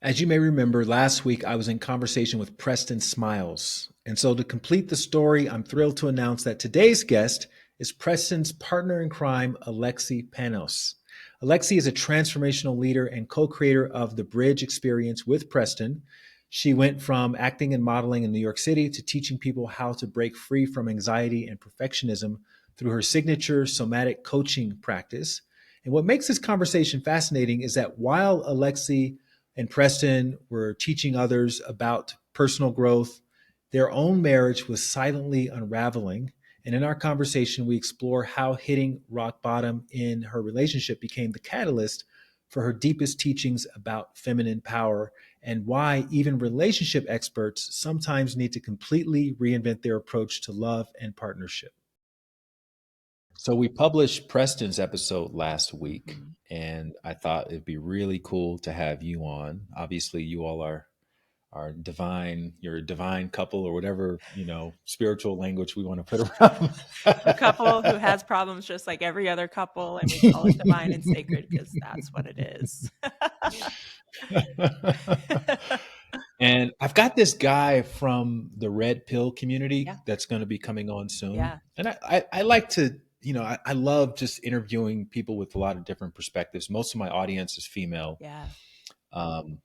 As you may remember, last week I was in conversation with Preston Smiles. And so to complete the story, I'm thrilled to announce that today's guest is Preston's partner in crime, Alexi Panos. Alexi is a transformational leader and co creator of the Bridge Experience with Preston. She went from acting and modeling in New York City to teaching people how to break free from anxiety and perfectionism through her signature somatic coaching practice. And what makes this conversation fascinating is that while Alexi and Preston were teaching others about personal growth, their own marriage was silently unraveling. And in our conversation, we explore how hitting rock bottom in her relationship became the catalyst for her deepest teachings about feminine power and why even relationship experts sometimes need to completely reinvent their approach to love and partnership. So we published Preston's episode last week, Mhm. and I thought it'd be really cool to have you on. Obviously, you all are divine. You're a divine couple, or whatever spiritual language we want to put A couple who around. has problems just like every other couple, and we call it divine and sacred because that's what it is. And I've got this guy from the Red Pill community Yeah, that's going to be coming on soon. yeah, And I like to, I love just interviewing people with a lot of different perspectives. Most of my audience is female. yeah. Um,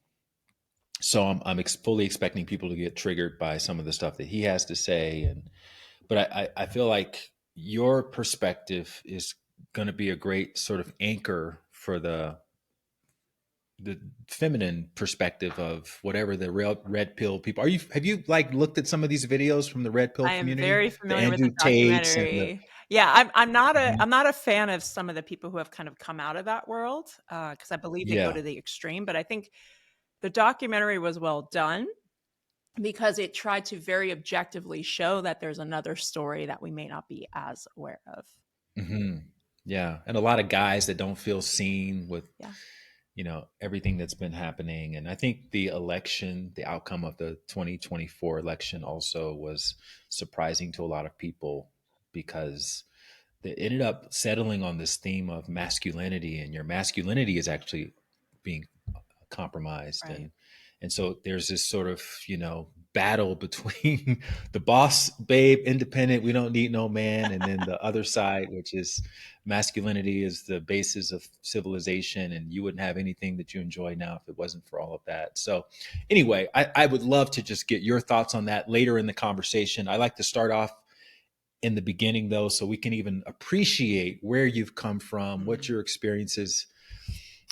so I'm fully expecting people to get triggered by some of the stuff that he has to say. But I feel like your perspective is going to be a great sort of anchor for the feminine perspective of whatever the real red pill people are. Have you like looked at some of these videos from the red pill I am community, very the familiar with the Andrew Tates and the documentary. Yeah, I'm not a Mhm. I'm not a fan of some of the people who have kind of come out of that world because I believe they go Yeah. to the extreme. But I think the documentary was well done because it tried to very objectively show that there's another story that we may not be as aware of. Hmm. Yeah, and a lot of guys that don't feel seen with Yeah. everything that's been happening. And I think the election, the outcome of the 2024 election also was surprising to a lot of people because they ended up settling on this theme of masculinity, and your masculinity is actually being compromised. Right. And so there's this sort of battle between the boss babe independent, we don't need no man, and then the other side, which is masculinity is the basis of civilization, and you wouldn't have anything that you enjoy now if it wasn't for all of that. So anyway, I would love to just get your thoughts on that later in the conversation. I like to start off in the beginning though, so we can even appreciate where you've come from, what Mm. your experiences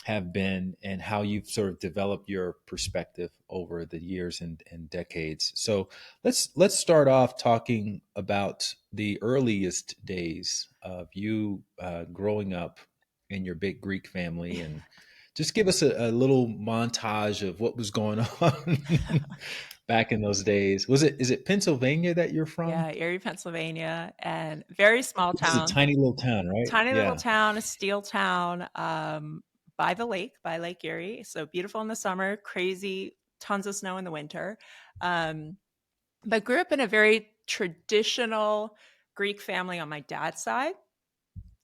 have been, and how you've sort of developed your perspective over the years and decades. So let's start off talking about the earliest days of you growing up in your big Greek family, and just give us a little montage of what was going on back in those days. Is it Pennsylvania that you're from? Yeah, Erie, Pennsylvania, and very small This is a town. tiny little town, right? Tiny little Yeah. town, a steel town, by the lake, by Lake Erie. So beautiful in the summer, crazy, tons of snow in the winter. Um, but grew up in a very traditional Greek family on my dad's side.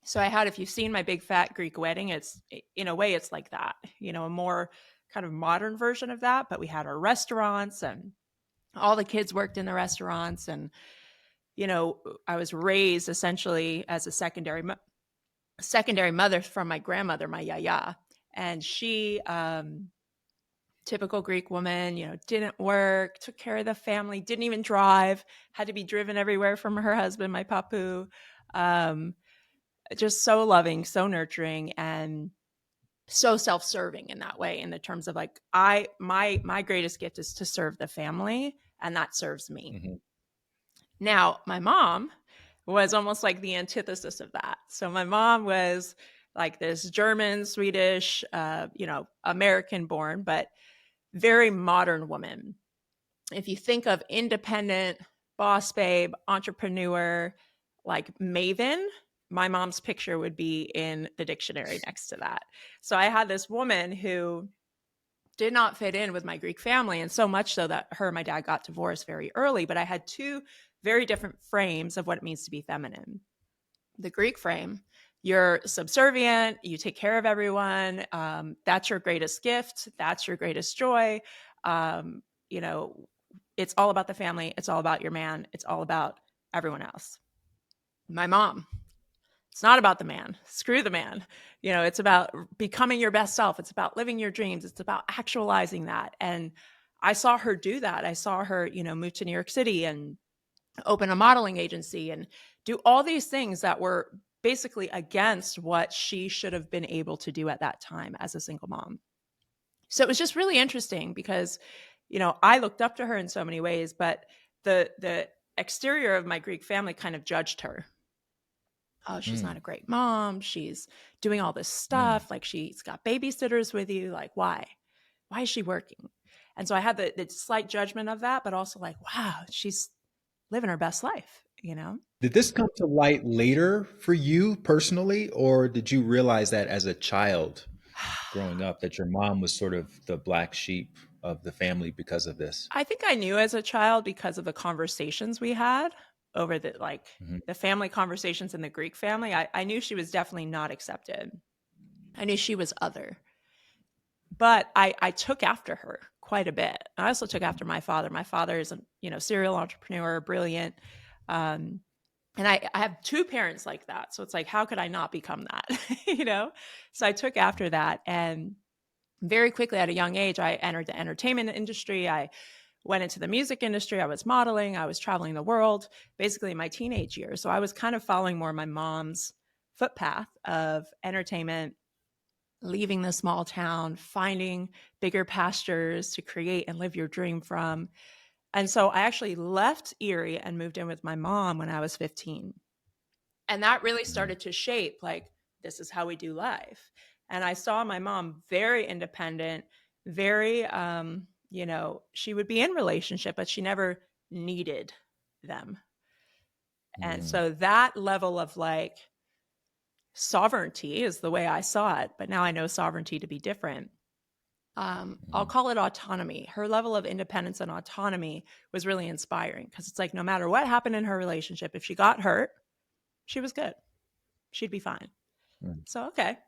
So I had, if you've seen my big fat Greek wedding, it's in a way it's like that, a more kind of modern version of that. But we had our restaurants and all the kids worked in the restaurants and I was raised essentially as a secondary mother from my grandmother, my yaya. And she, typical Greek woman, didn't work, took care of the family, didn't even drive, had to be driven everywhere from her husband, my papu. Um, just so loving, so nurturing, and so self-serving in that way, in the terms of like, my greatest gift is to serve the family, and that serves me. Hmm. Now, my mom was almost like the antithesis of that. So my mom was like this German, Swedish, American born, but very modern woman. If you think of independent, boss babe, entrepreneur, like maven, my mom's picture would be in the dictionary next to that. So I had this woman who did not fit in with my Greek family, and so much so that her and my dad got divorced very early. But I had two very different frames of what it means to be feminine. The Greek frame, You're subservient. You take care of everyone. That's your greatest gift. That's your greatest joy. Um, you know, it's all about the family. It's all about your man. It's all about everyone else. My mom, it's not about the man. Screw the man. It's about becoming your best self. It's about living your dreams. It's about actualizing that. And I saw her do that. I saw her, move to New York City and open a modeling agency and do all these things that were basically against what she should have been able to do at that time as a single mom. So it was just really interesting because, I looked up to her in so many ways, but the exterior of my Greek family kind of judged her. Oh, she's not Mm, a great mom. She's doing all this mm. stuff. Like she's got babysitters with you. Like, why? Why is she working? And so I had the slight judgment of that, but also like, wow, she's living her best life. Did this come to light later for you personally, or did you realize that as a child growing up that your mom was sort of the black sheep of the family because of this? I think I knew as a child because of the conversations we had over Mhm. the family conversations in the Greek family. I knew she was definitely not accepted. I knew she was other. But I took after her quite a bit. I also took after my father. My father is a serial entrepreneur, brilliant. Um, and I have two parents like that. So it's like, how could I not become that? So I took after that. And very quickly at a young age, I entered the entertainment industry. I went into the music industry. I was modeling. I was traveling the world, basically in my teenage years. So I was kind of following more my mom's footpath of entertainment, leaving the small town, finding bigger pastures to create and live your dream from. And so I actually left Erie and moved in with my mom when I was 15. And that really Mhm. started to shape like, this is how we do life. And I saw my mom very independent, very, she would be in relationship, but she never needed them. And Mm, so that level of like sovereignty is the way I saw it. But now I know sovereignty to be different. I'll mhm, call it autonomy. Her level of independence and autonomy was really inspiring because it's like no matter what happened in her relationship, if she got hurt, she was good. She'd be fine. mm, So, okay,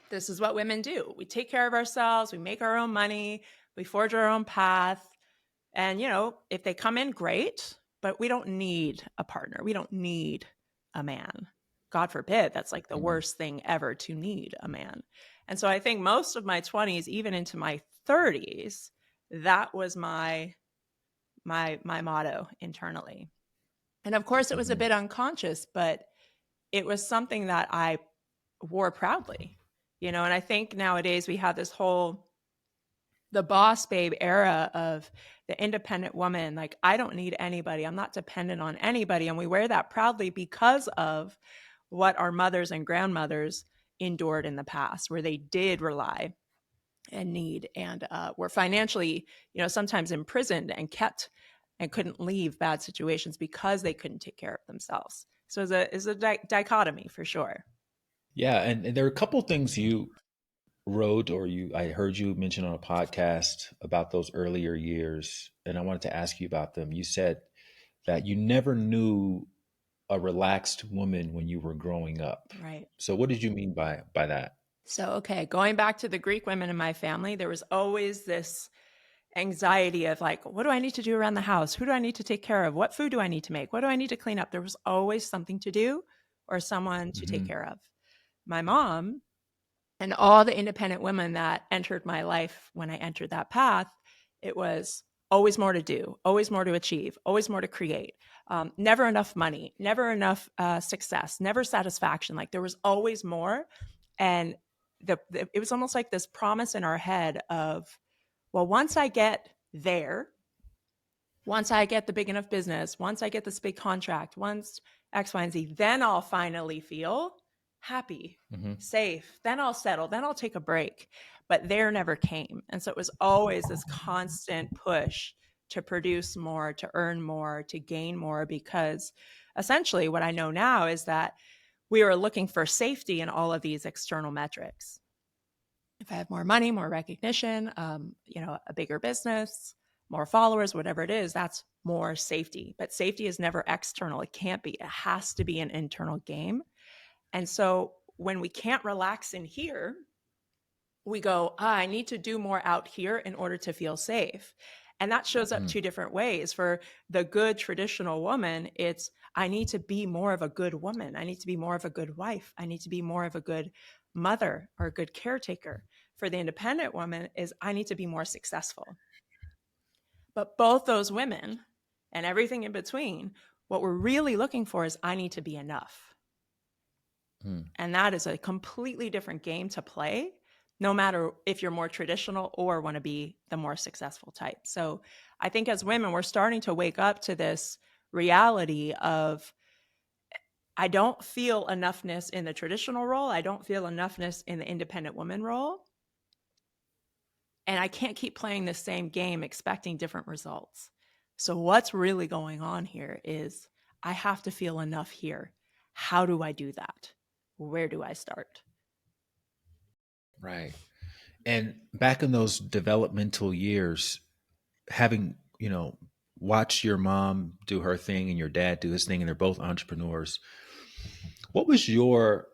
this is what women do. We take care of ourselves, we make our own money, we forge our own path. And, if they come in, great, but we don't need a partner. We don't need a man. God forbid, that's like the mm. worst thing ever to need a man. And so I think most of my 20s, even into my 30s, that was my motto internally. And of course it was a Mhm. bit unconscious, but it was something that I wore proudly. And I think nowadays we have this whole the boss babe era of the independent woman. Like, I don't need anybody. I'm not dependent on anybody. And we wear that proudly because of what our mothers and grandmothers endured in the past, where they did rely and need and were financially, sometimes imprisoned and kept and couldn't leave bad situations because they couldn't take care of themselves. So it's a dichotomy for sure. Yeah, and there are a couple things you wrote or you I heard you mention on a podcast about those earlier years, and I wanted to ask you about them. You said that you never knew a relaxed woman when you were growing up. Right. So what did you mean by that? So, okay, going back to the Greek women in my family, there was always this anxiety of like, what do I need to do around the house? Who do I need to take care of? What food do I need to make? What do I need to clean up? There was always something to do or someone to take Hmm. care of. My mom and all the independent women that entered my life when I entered that path, it was always more to do, always more to achieve, always more to create. Never enough money, never enough success, never satisfaction. Like there was always more. And it was almost like this promise in our head of, well, once I get there, once I get the big enough business, once I get this big contract, once X, Y, and Z, then I'll finally feel happy, Hmm. safe. Then I'll settle. Then I'll take a break. But there never came. And so it was always this constant push to produce more, to earn more, to gain more, because essentially what I know now is that we were looking for safety in all of these external metrics. If I have more money, more recognition, a bigger business, more followers, whatever it is, that's more safety. But safety is never external. It can't be. It has to be an internal game. And so when we can't relax in here, we go, I need to do more out here in order to feel safe. And that shows up Mm, two different ways. For the good traditional woman, it's, I need to be more of a good woman. I need to be more of a good wife. I need to be more of a good mother or a good caretaker. For the independent woman, is I need to be more successful. But both those women and everything in between, what we're really looking for is I need to be enough. mm. And that is a completely different game to play, no matter if you're more traditional or want to be the more successful type. So I think as women, we're starting to wake up to this reality of, I don't feel enoughness in the traditional role. I don't feel enoughness in the independent woman role. And I can't keep playing the same game expecting different results. So what's really going on here is I have to feel enough here. How do I do that? Where do I start? Right. And back in those developmental years, having, watched your mom do her thing and your dad do his thing, and they're both entrepreneurs, what was your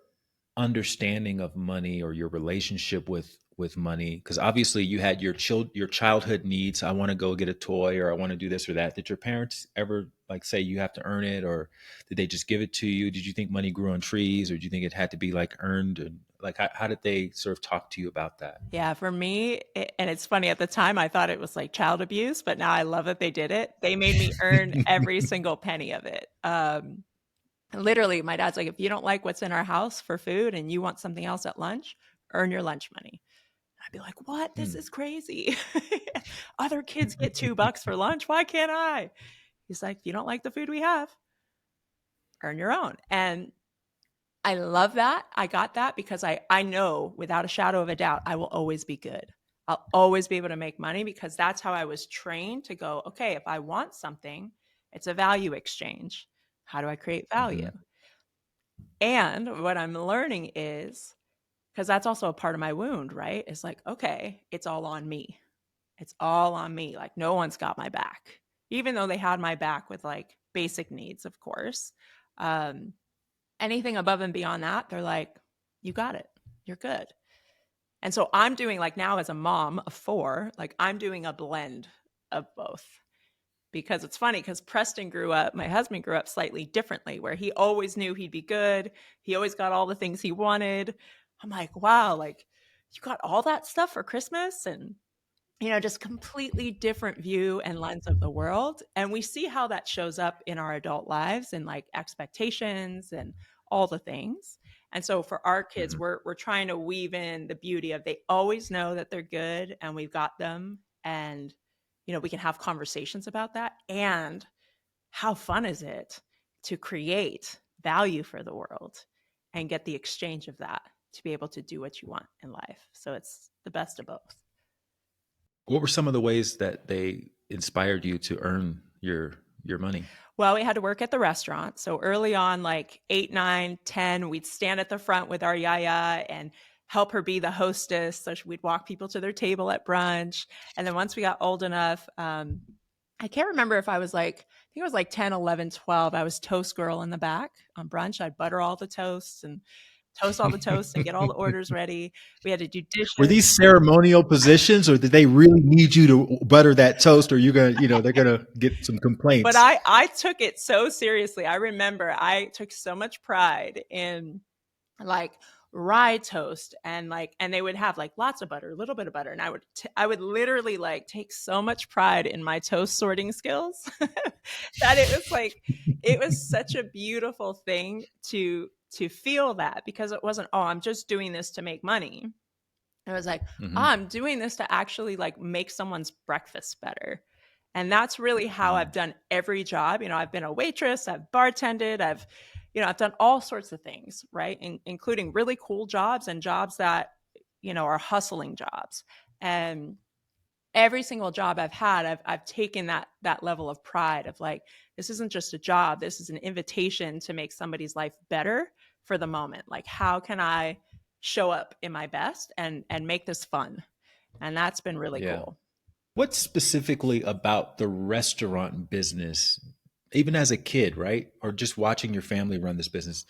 understanding of money or your relationship with money? Because obviously you had your childhood needs. I want to go get a toy, or I want to do this or that. Did your parents ever like say you have to earn it, or did they just give it to you? Did you think money grew on trees, or do you think it had to be like earned? And like how did they sort of talk to you about that? Yeah, for me, and it's funny, at the time I thought it was like child abuse, but now I love that they did it. They made me earn every single penny of it. Literally, my dad's like, if you don't like what's in our house for food and you want something else at lunch, earn your lunch money. I'd be like, what? This Hmm. is crazy. Other kids get $2 for lunch. Why can't I? He's like, you don't like the food we have, earn your own. And I love that. I got that because I know without a shadow of a doubt, I will always be good. I'll always be able to make money because that's how I was trained to go, okay, if I want something, it's a value exchange. How do I create value? Hmm. And what I'm learning is, because that's also a part of my wound, right? It's like, okay, it's all on me. It's all on me. Like, no one's got my back, even though they had my back with like basic needs, of course. Um, Anything above and beyond that, they're like, you got it. You're good. And so I'm doing, like, now as a mom of four, like I'm doing a blend of both. Because it's funny because Preston grew up, my husband grew up slightly differently, where he always knew he'd be good. He always got all the things he wanted. I'm like, wow, like you got all that stuff for Christmas. And just completely different view and lens of the world. And we see how that shows up in our adult lives and like expectations and all the things. And so for our kids, Hmm. we're trying to weave in the beauty of, they always know that they're good and we've got them. And we can have conversations about that. And how fun is it to create value for the world and get the exchange of that to be able to do what you want in life. So it's the best of both. What were some of the ways that they inspired you to earn your money? Well, we had to work at the restaurant. So early on, like 8, 9, 10, we'd stand at the front with our yaya and help her be the hostess. So we'd walk people to their table at brunch. And then once we got old enough, I can't remember if I was like, I think it was like 10, 11, 12. I was toast girl in the back on brunch. I'd butter all the toasts and toast all the toasts and get all the orders ready. We had to do Were dishes. these ceremonial positions, or did they really need you to butter that toast, or you're gonna, they're gonna get some But complaints? I took it so seriously. I remember I took so much pride in like rye toast, and they would have like lots of butter, a little bit of butter, and I would literally like take so much pride in my toast sorting skills that it was such a beautiful thing to feel that, because it wasn't, oh, I'm just doing this to make money. It was like, oh, Hmm. I'm doing this to actually like make someone's breakfast better. And that's really how I've done every job. I've been a waitress, I've bartended, I've done all sorts of things, right? Including really cool jobs and jobs that, are hustling jobs. And every single job I've had, I've taken that level of pride of like, this isn't just a job. This is an invitation to make somebody's life better for the moment. Like, how can I show up in my best and make this fun? And that's been really Yeah. cool. What specifically about the restaurant business, even as a kid, right? Or just watching your family run this business,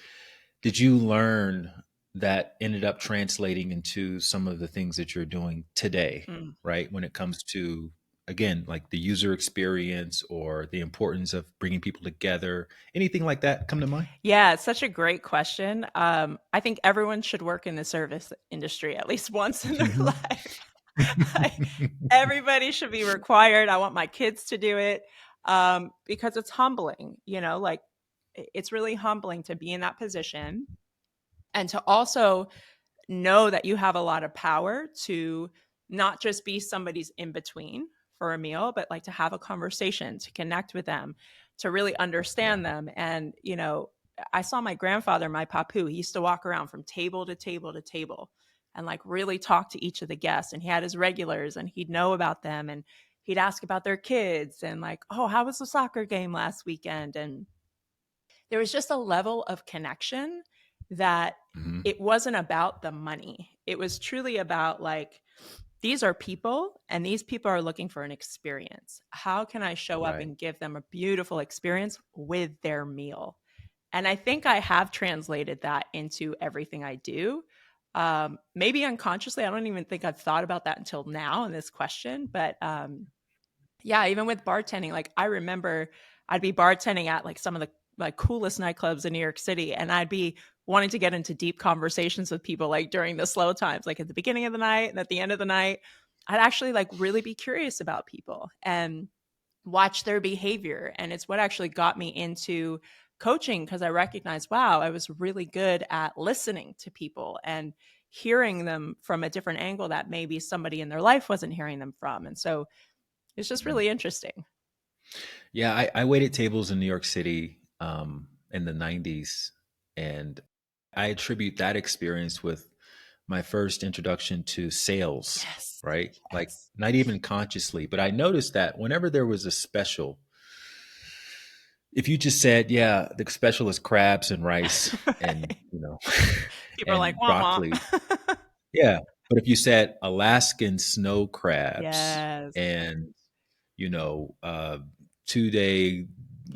did you learn that ended up translating into some of the things that you're doing today, Mm. right? When it comes to, again, like the user experience or the importance of bringing people together, anything like that come to mind? Yeah, it's such a great question. I think everyone should work in the service industry at least once in their Mhm. life. I, everybody should be required. I want my kids to do it because it's humbling, like it's really humbling to be in that position and to also know that you have a lot of power to not just be somebody's in between for a meal, but like to have a conversation, to connect with them, to really Yeah. understand them. And, I saw my grandfather, my papu, he used to walk around from table to table to table and like really talk to each of the guests. And he had his regulars and he'd know about them and he'd ask about their kids and like, oh, how was the soccer game last weekend? And there was just a level of connection that Hmm. it wasn't about the money. It was truly about like, these are people and these people are looking for an experience. How can I show up Right. and give them a beautiful experience with their meal? And I think I have translated that into everything I do. Maybe unconsciously, I don't even think I've thought about that until now in this question. But yeah, even with bartending, like I remember I'd be bartending at like some of the like coolest nightclubs in New York City, and I'd be wanting to get into deep conversations with people like during the slow times, like at the beginning of the night and at the end of the night. I'd actually like really be curious about people and watch their behavior. And it's what actually got me into coaching because I recognized, wow, I was really good at listening to people and hearing them from a different angle that maybe somebody in their life wasn't hearing them from. And so it's just Mhm. really interesting. Yeah, I waited tables in New York City in the 90s, and I attribute that experience with my first introduction to sales, Yes. right? Like, Yes. not even consciously, but I noticed that whenever there was a special, if you just said, yeah, the special is crabs and rice and, Right. People are like, and wah wah. broccoli. Yeah. But if you said Alaskan snow crabs Yes. and, you know, 2 day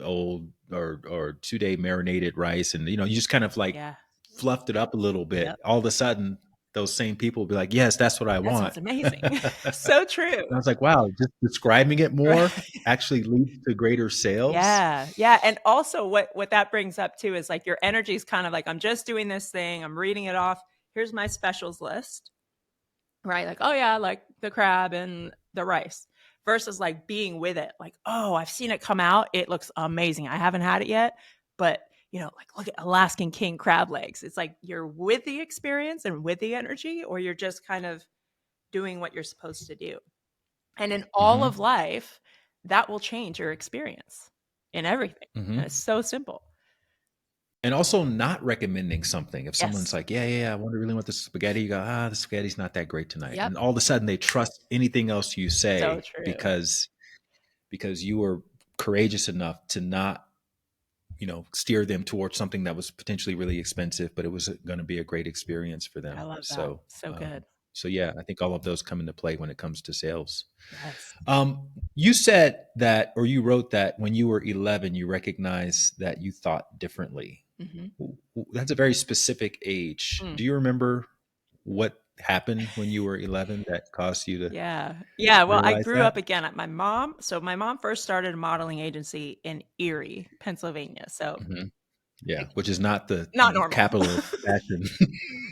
old or 2 day marinated rice, and you just kind of like Yeah. fluffed it up a little bit, Yep. all of a sudden those same people will be like, yes, that's what I That want. sounds amazing. And So true. I was like, wow, just describing it more Right. actually leads to greater sales. Yeah. Yeah. And also what that brings up too is like your energy is kind of like, I'm just doing this thing, I'm reading it off. Here's my specials list. Right? Like, oh yeah, like the crab and the rice versus like being with it. Like, oh, I've seen it come out. It looks amazing. I haven't had it yet, but like look at Alaskan king crab legs. It's like you're with the experience and with the energy, or you're just kind of doing what you're supposed to do. And in all Hmm. of life, that will change your experience in everything. And it's Hmm. so simple. And also not recommending something. If someone's Yes. like, yeah, yeah, yeah, I really want the spaghetti, you go, the spaghetti's not that great tonight. Yep. And all of a sudden they trust anything else you So say true. because you were courageous enough to not, steer them towards something that was potentially really expensive, but it was going to be a great experience for I them. love that. So, So good. so yeah, I think all of those come into play when it comes to sales. Yes. You said that, or you wrote that when you were 11, you recognized that you thought differently. Hmm. That's a very specific age. Mm. Do you remember what happened when you were 11 that caused you to Yeah. Yeah, well, I realize grew that? up again at my mom first started a modeling agency in Erie, Pennsylvania, so, Hmm. Yeah, like, which is not the not normal. capital of fashion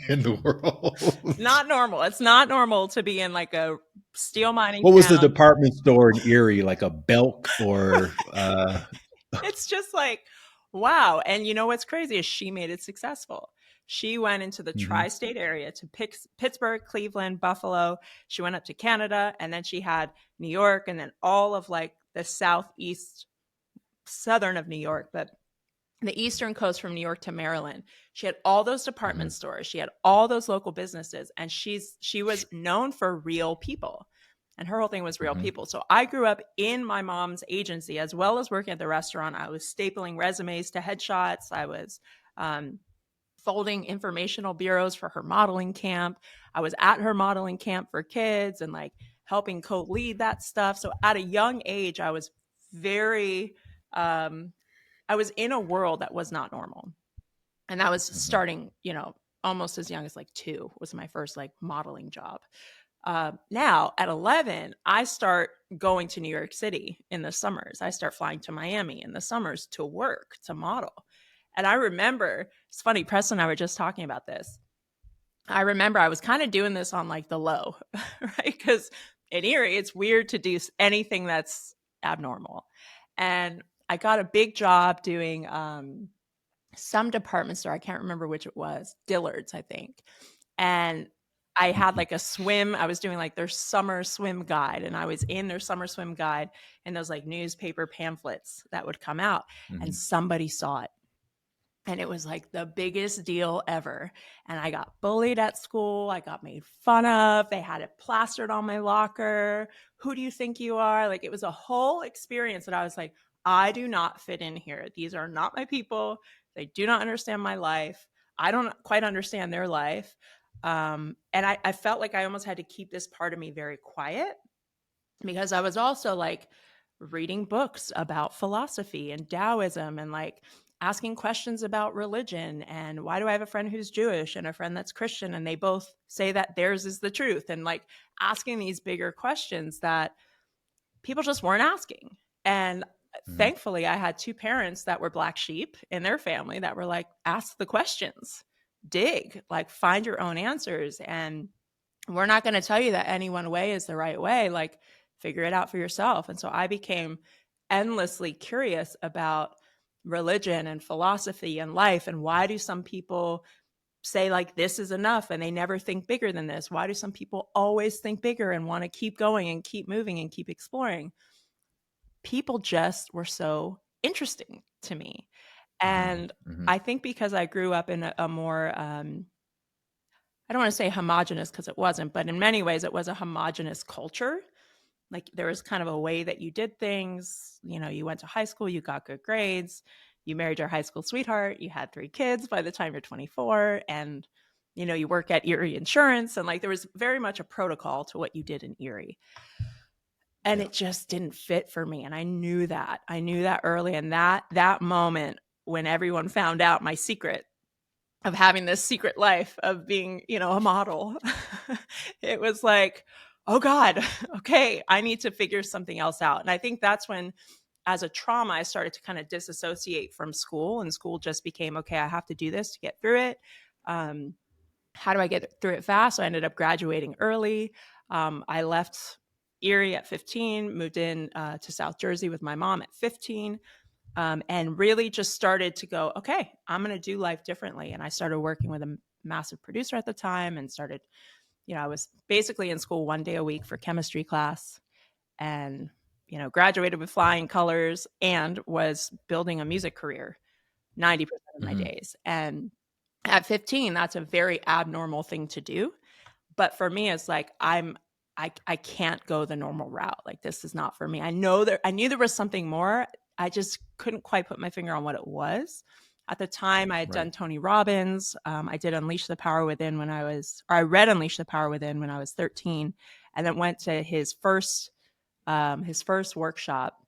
in the world. Not normal. It's not normal to be in, like, a steel mining What was the town. department store in Erie? Like a Belk or It's just like, wow, and you know what's crazy is she made it successful. She went into the Mhm, tri-state area to Pittsburgh, Cleveland, Buffalo. She went up to Canada, and then she had New York, and then all of, like, the southeast southern of New York, but the eastern coast from New York to Maryland. She had all those department mhm, stores. She had all those local businesses, and she was known for real people. And her whole thing was real mhm, people. So I grew up in my mom's agency as well as working at the restaurant. I was stapling resumes to headshots. I was um, folding informational bureaus for her modeling camp. I was at her modeling camp for kids and like helping co-lead that stuff. So at a young age, I was very I was in a world that was not normal. And that was Mm-hmm. starting, almost as young as like 2 was my first like modeling job. Now at 11, I start going to New York City in the summers. I start flying to Miami in the summers to work, to model. And I remember, it's funny, Preston and I were just talking about this. I remember I was kind of doing this on like the low, right? Because in Erie, it's weird to do anything that's abnormal. And I got a big job doing some department store. I can't remember which it was, Dillard's, I think. And I had like a swim. I was doing like their summer swim guide, and I was in their summer swim guide and those like newspaper pamphlets that would come out, and Mm-hmm. somebody saw it. And it was like the biggest deal ever. And I got bullied at school. I got made fun of. They had it plastered on my locker. Who do you think you are? Like, it was a whole experience that I was like, I do not fit in here. These are not my people. They do not understand my life. I don't quite understand their life. And I felt like I almost had to keep this part of me very quiet, because I was also like reading books about philosophy and Taoism, and like asking questions about religion, and why do I have a friend who's Jewish and a friend that's Christian, and they both say that theirs is the truth, and like asking these bigger questions that people just weren't asking. And Mm-hmm. thankfully I had 2 parents that were black sheep in their family that were like, ask the questions, dig, like find your own answers, and we're not going to tell you that any one way is the right way. Like, figure it out for yourself. And so I became endlessly curious about religion and philosophy and life. And why do some people say like this is enough and they never think bigger than this? Why do some people always think bigger and want to keep going and keep moving and keep exploring? People just were so interesting to me. And Mm-hmm. I think because I grew up in a more I don't want to say homogenous, because it wasn't, but in many ways it was a homogenous culture. Like, there was kind of a way that you did things. You went to high school, you got good grades, you married your high school sweetheart, you had 3 kids by the time you're 24, and you work at Erie Insurance, and like there was very much a protocol to what you did in Erie. And Yeah. it just didn't fit for me, and I knew that. I knew that early, and that moment when everyone found out my secret of having this secret life of being, a model. It was like, oh God, okay, I need to figure something else out. And I think that's when, as a trauma, I started to kind of disassociate from school, and school just became, okay, I have to do this to get through it. Um, how do I get through it fast? So I ended up graduating early. I left Erie at 15, moved in to South Jersey with my mom at 15, and really just started to go, okay, I'm going to do life differently. And I started working with a massive producer at the time, and started, I was basically in school 1 day a week for chemistry class, and, graduated with flying colors, and was building a music career 90% of my Mm-hmm. days. And at 15, that's a very abnormal thing to do. But for me, it's like, I can't go the normal route. Like, this is not for me. I knew there was something more. I just couldn't quite put my finger on what it was. At the time, I had Right. done Tony Robbins. I did Unleash the Power Within or I read Unleash the Power Within when I was 13, and then went to his first workshop.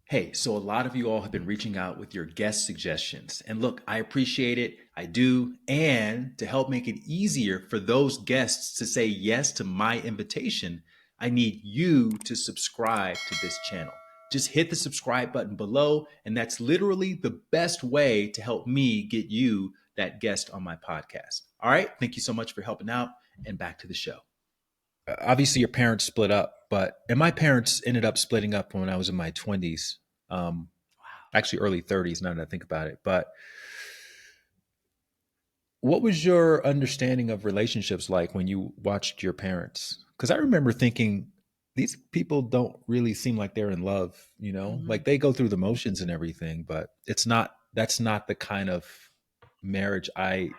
Hey, so a lot of you all have been reaching out with your guest suggestions. And look, I appreciate it. I do. And to help make it easier for those guests to say yes to my invitation, I need you to subscribe to this channel. Just hit the subscribe button below, and that's literally the best way to help me get you that guest on my podcast. All right. Thank you so much for helping out, and back to the show. Obviously your parents split up, and my parents ended up splitting up when I was in my 20s, um, actually early 30s now that I think about it. But what was your understanding of relationships like when you watched your parents? Because I remember thinking, these people don't really seem like they're in love, Mhm. like they go through the motions and everything, but that's not the kind of marriage I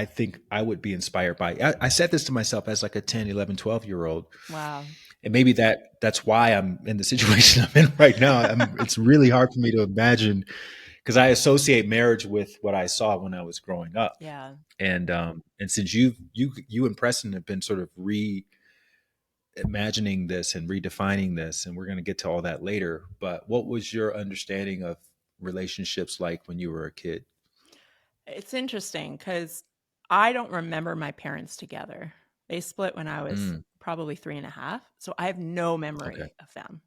think I would be inspired by. I said this to myself as like a 10, 11, 12-year old. Wow. And maybe that's why I'm in the situation I'm in right now. It's really hard for me to imagine, because I associate marriage with what I saw when I was growing up. Yeah. And since you and Preston have been sort of reimagining this and redefining this, and we're going to get to all that later. But what was your understanding of relationships like when you were a kid? It's interesting because I don't remember my parents together. They split when I was Mm, probably 3.5. So I have no okay. memory of them.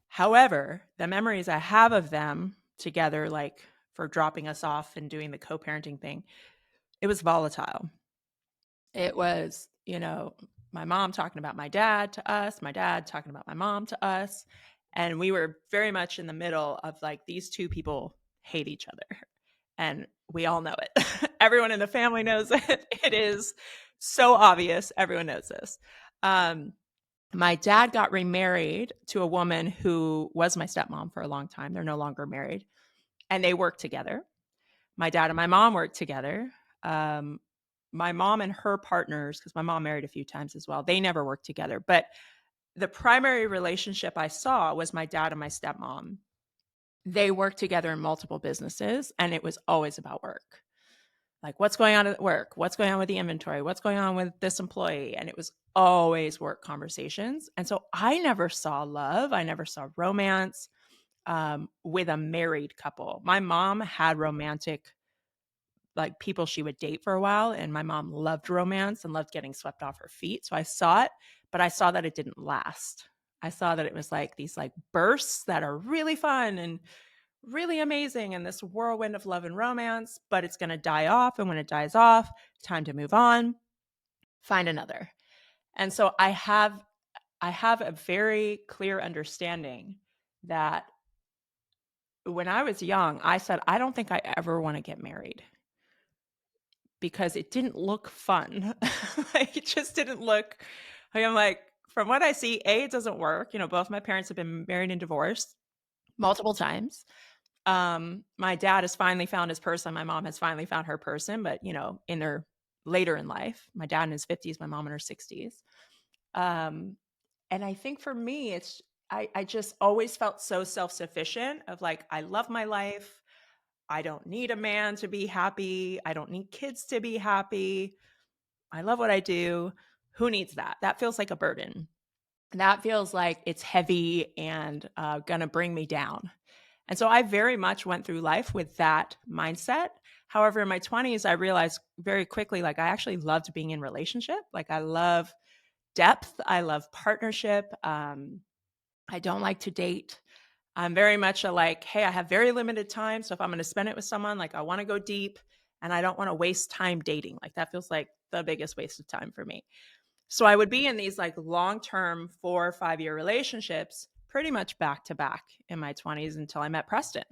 However, the memories I have of them together, like for dropping us off and doing the co parenting thing, it was volatile. It was, my mom talking about my dad to us, my dad talking about my mom to us. And we were very much in the middle of like these two people hate each other. And we all know it. Everyone in the family knows it. It is so obvious. Everyone knows this. Um, my dad got remarried to a woman who was my stepmom for a long time. They're no longer married, and they worked together. My dad and my mom worked together. Um, my mom and her partners, because my mom married a few times as well, they never worked together. But the primary relationship I saw was my dad and my stepmom. They worked together in multiple businesses, and it was always about work. Like, what's going on at work? What's going on with the inventory? What's going on with this employee? And it was always work conversations. And so I never saw love. I never saw romance with a married couple. My mom had romantic, like people she would date for a while. And my mom loved romance and loved getting swept off her feet. So I saw it, but I saw that it didn't last. I saw that it was like these like bursts that are really fun and really amazing in this whirlwind of love and romance, but it's going to die off. And when it dies off, time to move on, find another. And so I have a very clear understanding that when I was young, I said, I don't think I ever want to get married because it didn't look fun. Like, it just didn't look, I'm like, from what I see, A, it doesn't work. Both my parents have been married and divorced multiple times. My dad has finally found his person. My mom has finally found her person, but in their later in life, my dad in his 50s, my mom in her 60s. Um, and I think for me, I just always felt so self-sufficient of like, I love my life. I don't need a man to be happy. I don't need kids to be happy. I love what I do. Who needs that? That feels like a burden. That feels like it's heavy and gonna bring me down. And so I very much went through life with that mindset. However, in my 20s, I realized very quickly, like, I actually loved being in relationship. Like, I love depth. I love partnership. I don't like to date. I'm very much a like, hey, I have very limited time. So if I'm going to spend it with someone, like, I want to go deep and I don't want to waste time dating. Like, that feels like the biggest waste of time for me. So I would be in these like long-term 4 or 5 year relationships pretty much back to back in my 20s until I met Preston.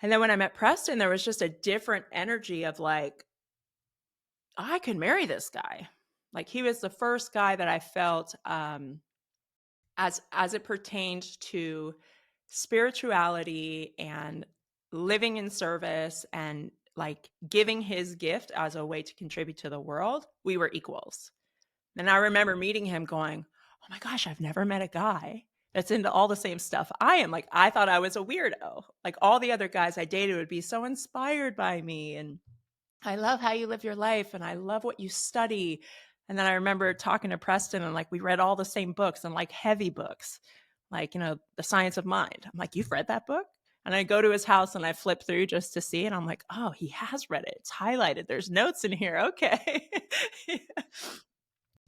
And then when I met Preston, there was just a different energy of like, I could marry this guy. Like, he was the first guy that I felt as it pertained to spirituality and living in service and like giving his gift as a way to contribute to the world, we were equals. And I remember meeting him going, oh my gosh, I've never met a guy that's into all the same stuff I am. Like, I thought I was a weirdo. Like, all the other guys I dated would be so inspired by me. And I love how you live your life. And I love what you study. And then I remember talking to Preston and like, we read all the same books and like heavy books, like, The Science of Mind. I'm like, you've read that book? And I go to his house and I flip through just to see. And I'm like, oh, he has read it. It's highlighted. There's notes in here. Okay.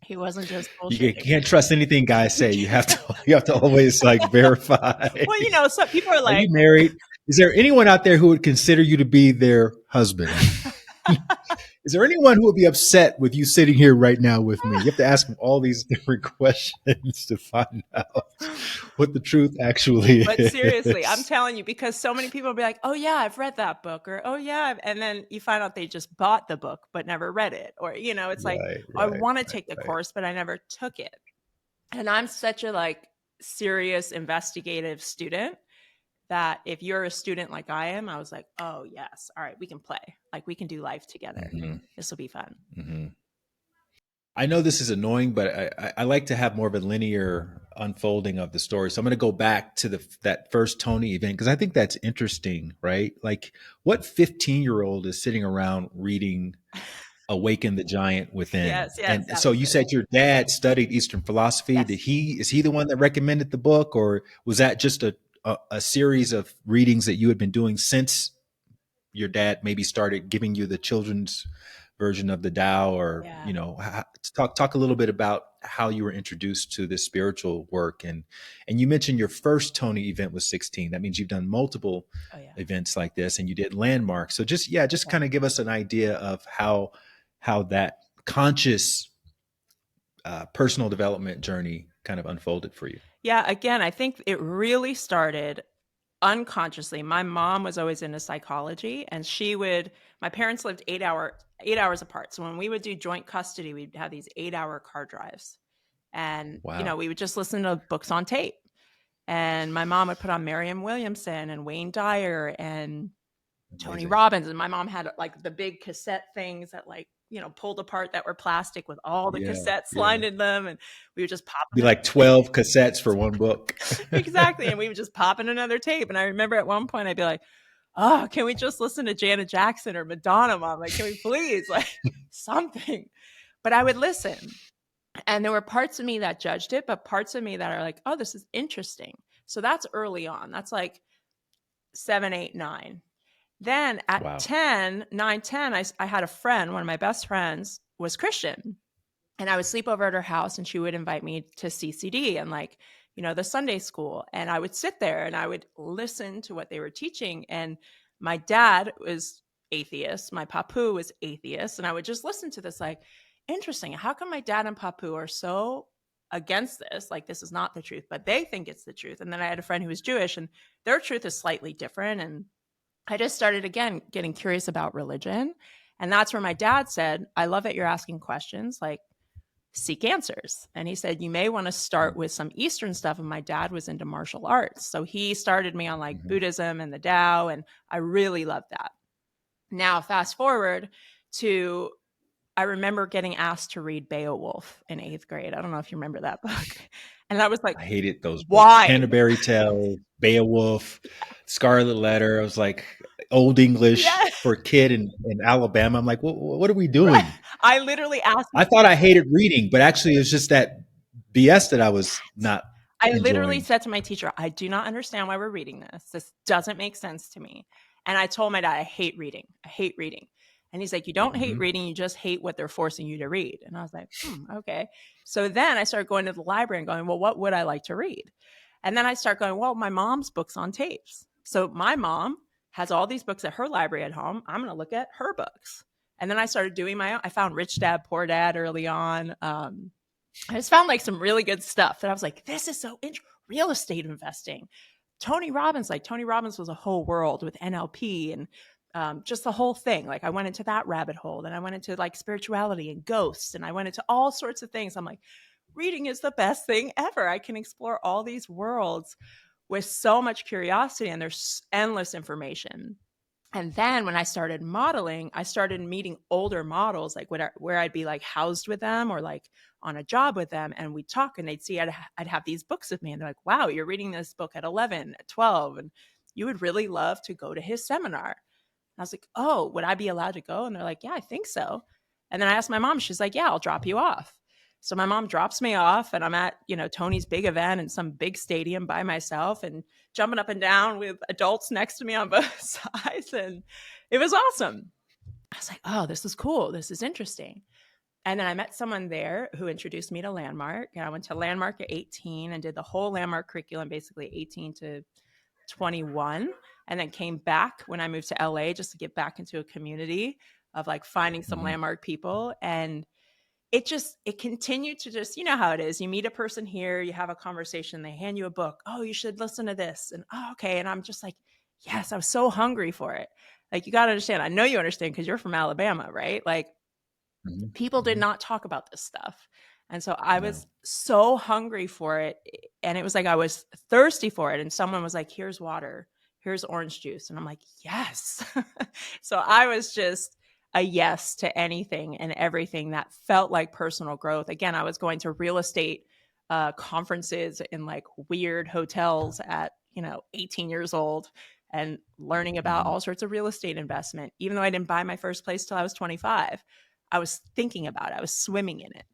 He wasn't just bullshitting Can't me. trust anything guys say. You have to you have to always like verify. Well, some people are Are you like, married? Is there anyone out there who would consider you to be their husband? Is there anyone who would be upset with you sitting here right now with me? You have to ask them all these different questions to find out what the truth actually but seriously, I'm is. telling you, because so many people will be like, oh, yeah, I've read that book, or oh, yeah. And then you find out they just bought the book, but never read it. Or, it's like, Right, oh, I right, want to take the right. course, but I never took it. And I'm such a like serious investigative student that if you're a student like I am, I was like, oh, yes. All right, we can play. Like, we can do life together. Hmm. This will be fun. Hmm. I know this is annoying, but I like to have more of a linear unfolding of the story. So I'm going to go back to that first Tony event because I think that's interesting, right? Like, what 15-year-old is sitting around reading Awaken the Giant Within? Yes, yes, And that so was you it. said your dad studied Eastern philosophy. Yes. Is he the one that recommended the book, or was that just a series of readings that you had been doing since your dad maybe started giving you the children's version of the Tao, or Yeah. talk a little bit about how you were introduced to this spiritual work. And you mentioned your first Tony event was 16. That means you've done multiple Oh yeah. events like this, and you did landmarks. So just Yeah. kind of give us an idea of how that conscious personal development journey kind of unfolded for you. Yeah, again, I think it really started unconsciously. My mom was always into psychology, and my parents lived 8 hours apart. So when we would do joint custody, we'd have these 8-hour car drives. And, Wow. we would just listen to books on tape. And my mom would put on Marianne Williamson and Wayne Dyer and Tony Amazing. Robbins. And my mom had like the big cassette things that pulled apart, that were plastic with all the Yeah. cassettes Yeah. lined in them. And we would just pop Be in. like 12 cassettes for one book. Exactly. And we would just pop in another tape. And I remember at one point I'd be like, oh, can we just listen to Janet Jackson or Madonna, Mom? Like, can we please, like, something? But I would listen. And there were parts of me that judged it, but parts of me that are like, oh, this is interesting. So that's early on. That's like 7, 8, 9. Then at Wow. 10, 9, 10, I had a friend, one of my best friends was Christian. And I would sleep over at her house, and she would invite me to CCD and the Sunday school. And I would sit there and I would listen to what they were teaching. And my dad was atheist. My papu was atheist. And I would just listen to this, like, interesting. How come my dad and papu are so against this? Like, this is not the truth, but they think it's the truth. And then I had a friend who was Jewish, and their truth is slightly different. And I just started again getting curious about religion. And that's where my dad said, I love that you're asking questions. Like, seek answers. And he said, you may want to start with some Eastern stuff. And my dad was into martial arts. So he started me on like Mhm. Buddhism and the Tao. And I really loved that. Now, fast forward to, I remember getting asked to read Beowulf in 8th grade. I don't know if you remember that book. And I was like, I hated those books. why? Canterbury Tales, Beowulf, Scarlet Letter. I was like, Old English Yeah. for a kid in Alabama. I'm like, what are we doing? I literally asked I thought I hated reading, but actually it was just that BS that I was not I literally enjoying. said to my teacher, I do not understand why we're reading this. This doesn't make sense to me. And I told my dad, I hate reading. I hate reading. And he's like, you don't hate Mhm. reading. You just hate what they're forcing you to read. And I was like, okay. So then I started going to the library and going, well, what would I like to read? And then I start going, well, my mom's books on tapes. So my mom has all these books at her library at home. I'm going to look at her books. And then I started doing my own. I found Rich Dad, Poor Dad early on. I just found like some really good stuff that I was like, this is so interesting. Real estate investing. Tony Robbins was a whole world with NLP and just the whole thing. Like, I went into that rabbit hole, and I went into like spirituality and ghosts, and I went into all sorts of things. I'm like, reading is the best thing ever. I can explore all these worlds with so much curiosity, and there's endless information. And then when I started modeling, I started meeting older models, like where I'd be like housed with them or like on a job with them. And we'd talk, and they'd see I'd have these books with me. And they're like, wow, you're reading this book at 11, at 12. And you would really love to go to his seminar. And I was like, oh, would I be allowed to go? And they're like, yeah, I think so. And then I asked my mom, she's like, yeah, I'll drop you off. So my mom drops me off, and I'm at, Tony's big event in some big stadium by myself and jumping up and down with adults next to me on both sides. And it was awesome. I was like, oh, this is cool. This is interesting. And then I met someone there who introduced me to Landmark. And I went to Landmark at 18 and did the whole Landmark curriculum, basically 18 to 21. And then came back when I moved to LA just to get back into a community of like finding some Mhm. Landmark people. And it continued to just, you know how it is. You meet a person here, you have a conversation, they hand you a book. Oh, you should listen to this. And oh, okay. And I'm just like, yes, I was so hungry for it. Like, you got to understand. I know you understand because you're from Alabama, right? Like, Mhm. people did Mhm. not talk about this stuff. And so I No. was so hungry for it. And it was like I was thirsty for it. And someone was like, here's water, here's orange juice. And I'm like, yes. So I was just a yes to anything and everything that felt like personal growth. Again, I was going to real estate conferences in like weird hotels at, 18 years old and learning about Mhm. all sorts of real estate investment, even though I didn't buy my first place till I was 25. I was thinking about it. I was swimming in it.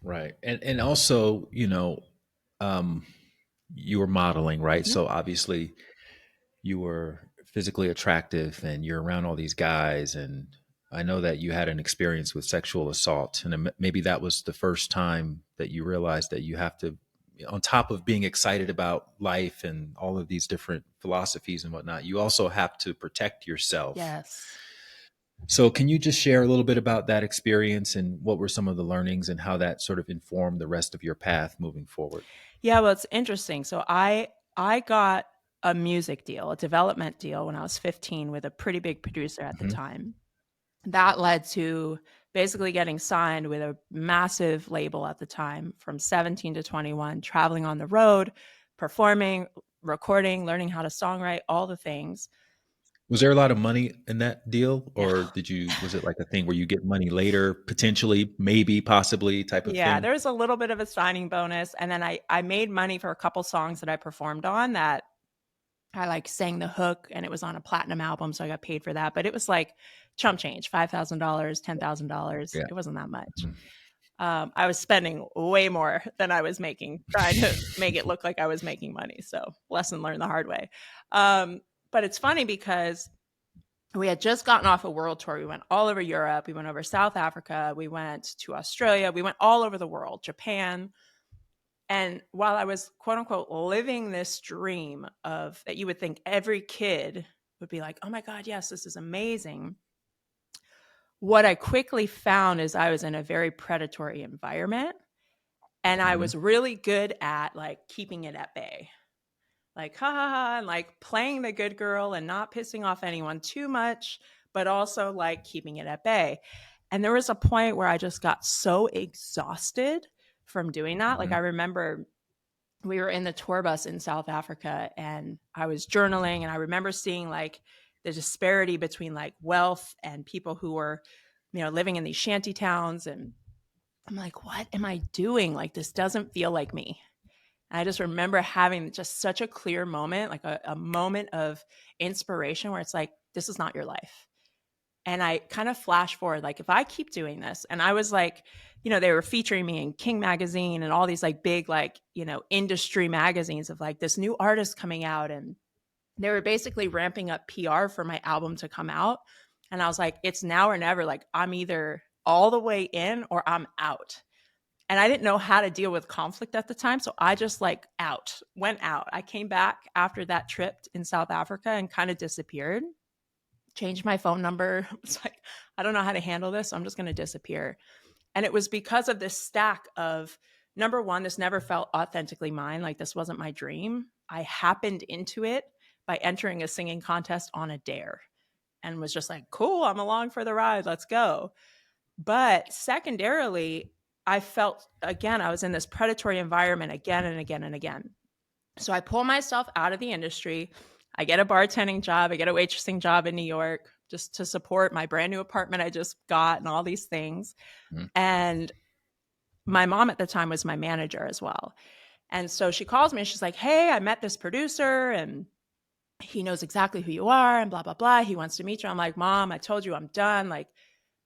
Right. And also, um, you were modeling, right? Mhm. So obviously you were physically attractive and you're around all these guys, and I know that you had an experience with sexual assault, and maybe that was the first time that you realized that you have to, on top of being excited about life and all of these different philosophies and whatnot, you also have to protect yourself. Yes. So can you just share a little bit about that experience and what were some of the learnings and how that sort of informed the rest of your path moving forward? Yeah, well, it's interesting. So I got a music deal, a development deal when I was 15 with a pretty big producer at the Hmm. time. That led to basically getting signed with a massive label at the time from 17 to 21, traveling on the road, performing, recording, learning how to songwrite, all the things. Was there a lot of money in that deal, No. or was it like a thing where you get money later, potentially, maybe, possibly type of Yeah, thing? there was a little bit of a signing bonus. And then I made money for a couple songs that I performed on that I like sang the hook and it was on a platinum album. So I got paid for that. But it was like chump change, $5,000, $10,000. Yeah. It wasn't that much. Mhm. I was spending way more than I was making, trying to make it look like I was making money. So lesson learned the hard way. But it's funny because we had just gotten off a world tour. We went all over Europe. We went over South Africa. We went to Australia. We went all over the world, Japan. And while I was quote unquote living this dream of that you would think every kid would be like, oh my God, yes, this is amazing. What I quickly found is I was in a very predatory environment and I Mhm. was really good at like keeping it at bay. Like, ha ha ha, and like playing the good girl and not pissing off anyone too much, but also like keeping it at bay. And there was a point where I just got so exhausted from doing that. Like, I Mhm. remember we were in the tour bus in South Africa and I was journaling and I remember seeing like the disparity between like wealth and people who were, living in these shanty towns. And I'm like, what am I doing? Like, this doesn't feel like me. And I just remember having just such a clear moment, like a moment of inspiration where it's like, this is not your life. And I kind of flash forward, like, if I keep doing this, and I was like, they were featuring me in King magazine and all these like big, like, industry magazines of like this new artist coming out. And they were basically ramping up PR for my album to come out. And I was like, it's now or never. Like, I'm either all the way in or I'm out. And I didn't know how to deal with conflict at the time. So I just like went out. I came back after that trip in South Africa and kind of disappeared, changed my phone number. It's like, I don't know how to handle this. So I'm just going to disappear. And it was because of this stack of number one, this never felt authentically mine. Like, this wasn't my dream. I happened into it by entering a singing contest on a dare and was just like, cool, I'm along for the ride. Let's go. But secondarily, I felt again, I was in this predatory environment again and again and again. So I pull myself out of the industry. I get a bartending job, I get a waitressing job in New York just to support my brand new apartment I just got and all these things. Mhm. And my mom at the time was my manager as well. And so she calls me and she's like, hey, I met this producer and he knows exactly who you are and blah, blah, blah. He wants to meet you. I'm like, Mom, I told you I'm done. Like,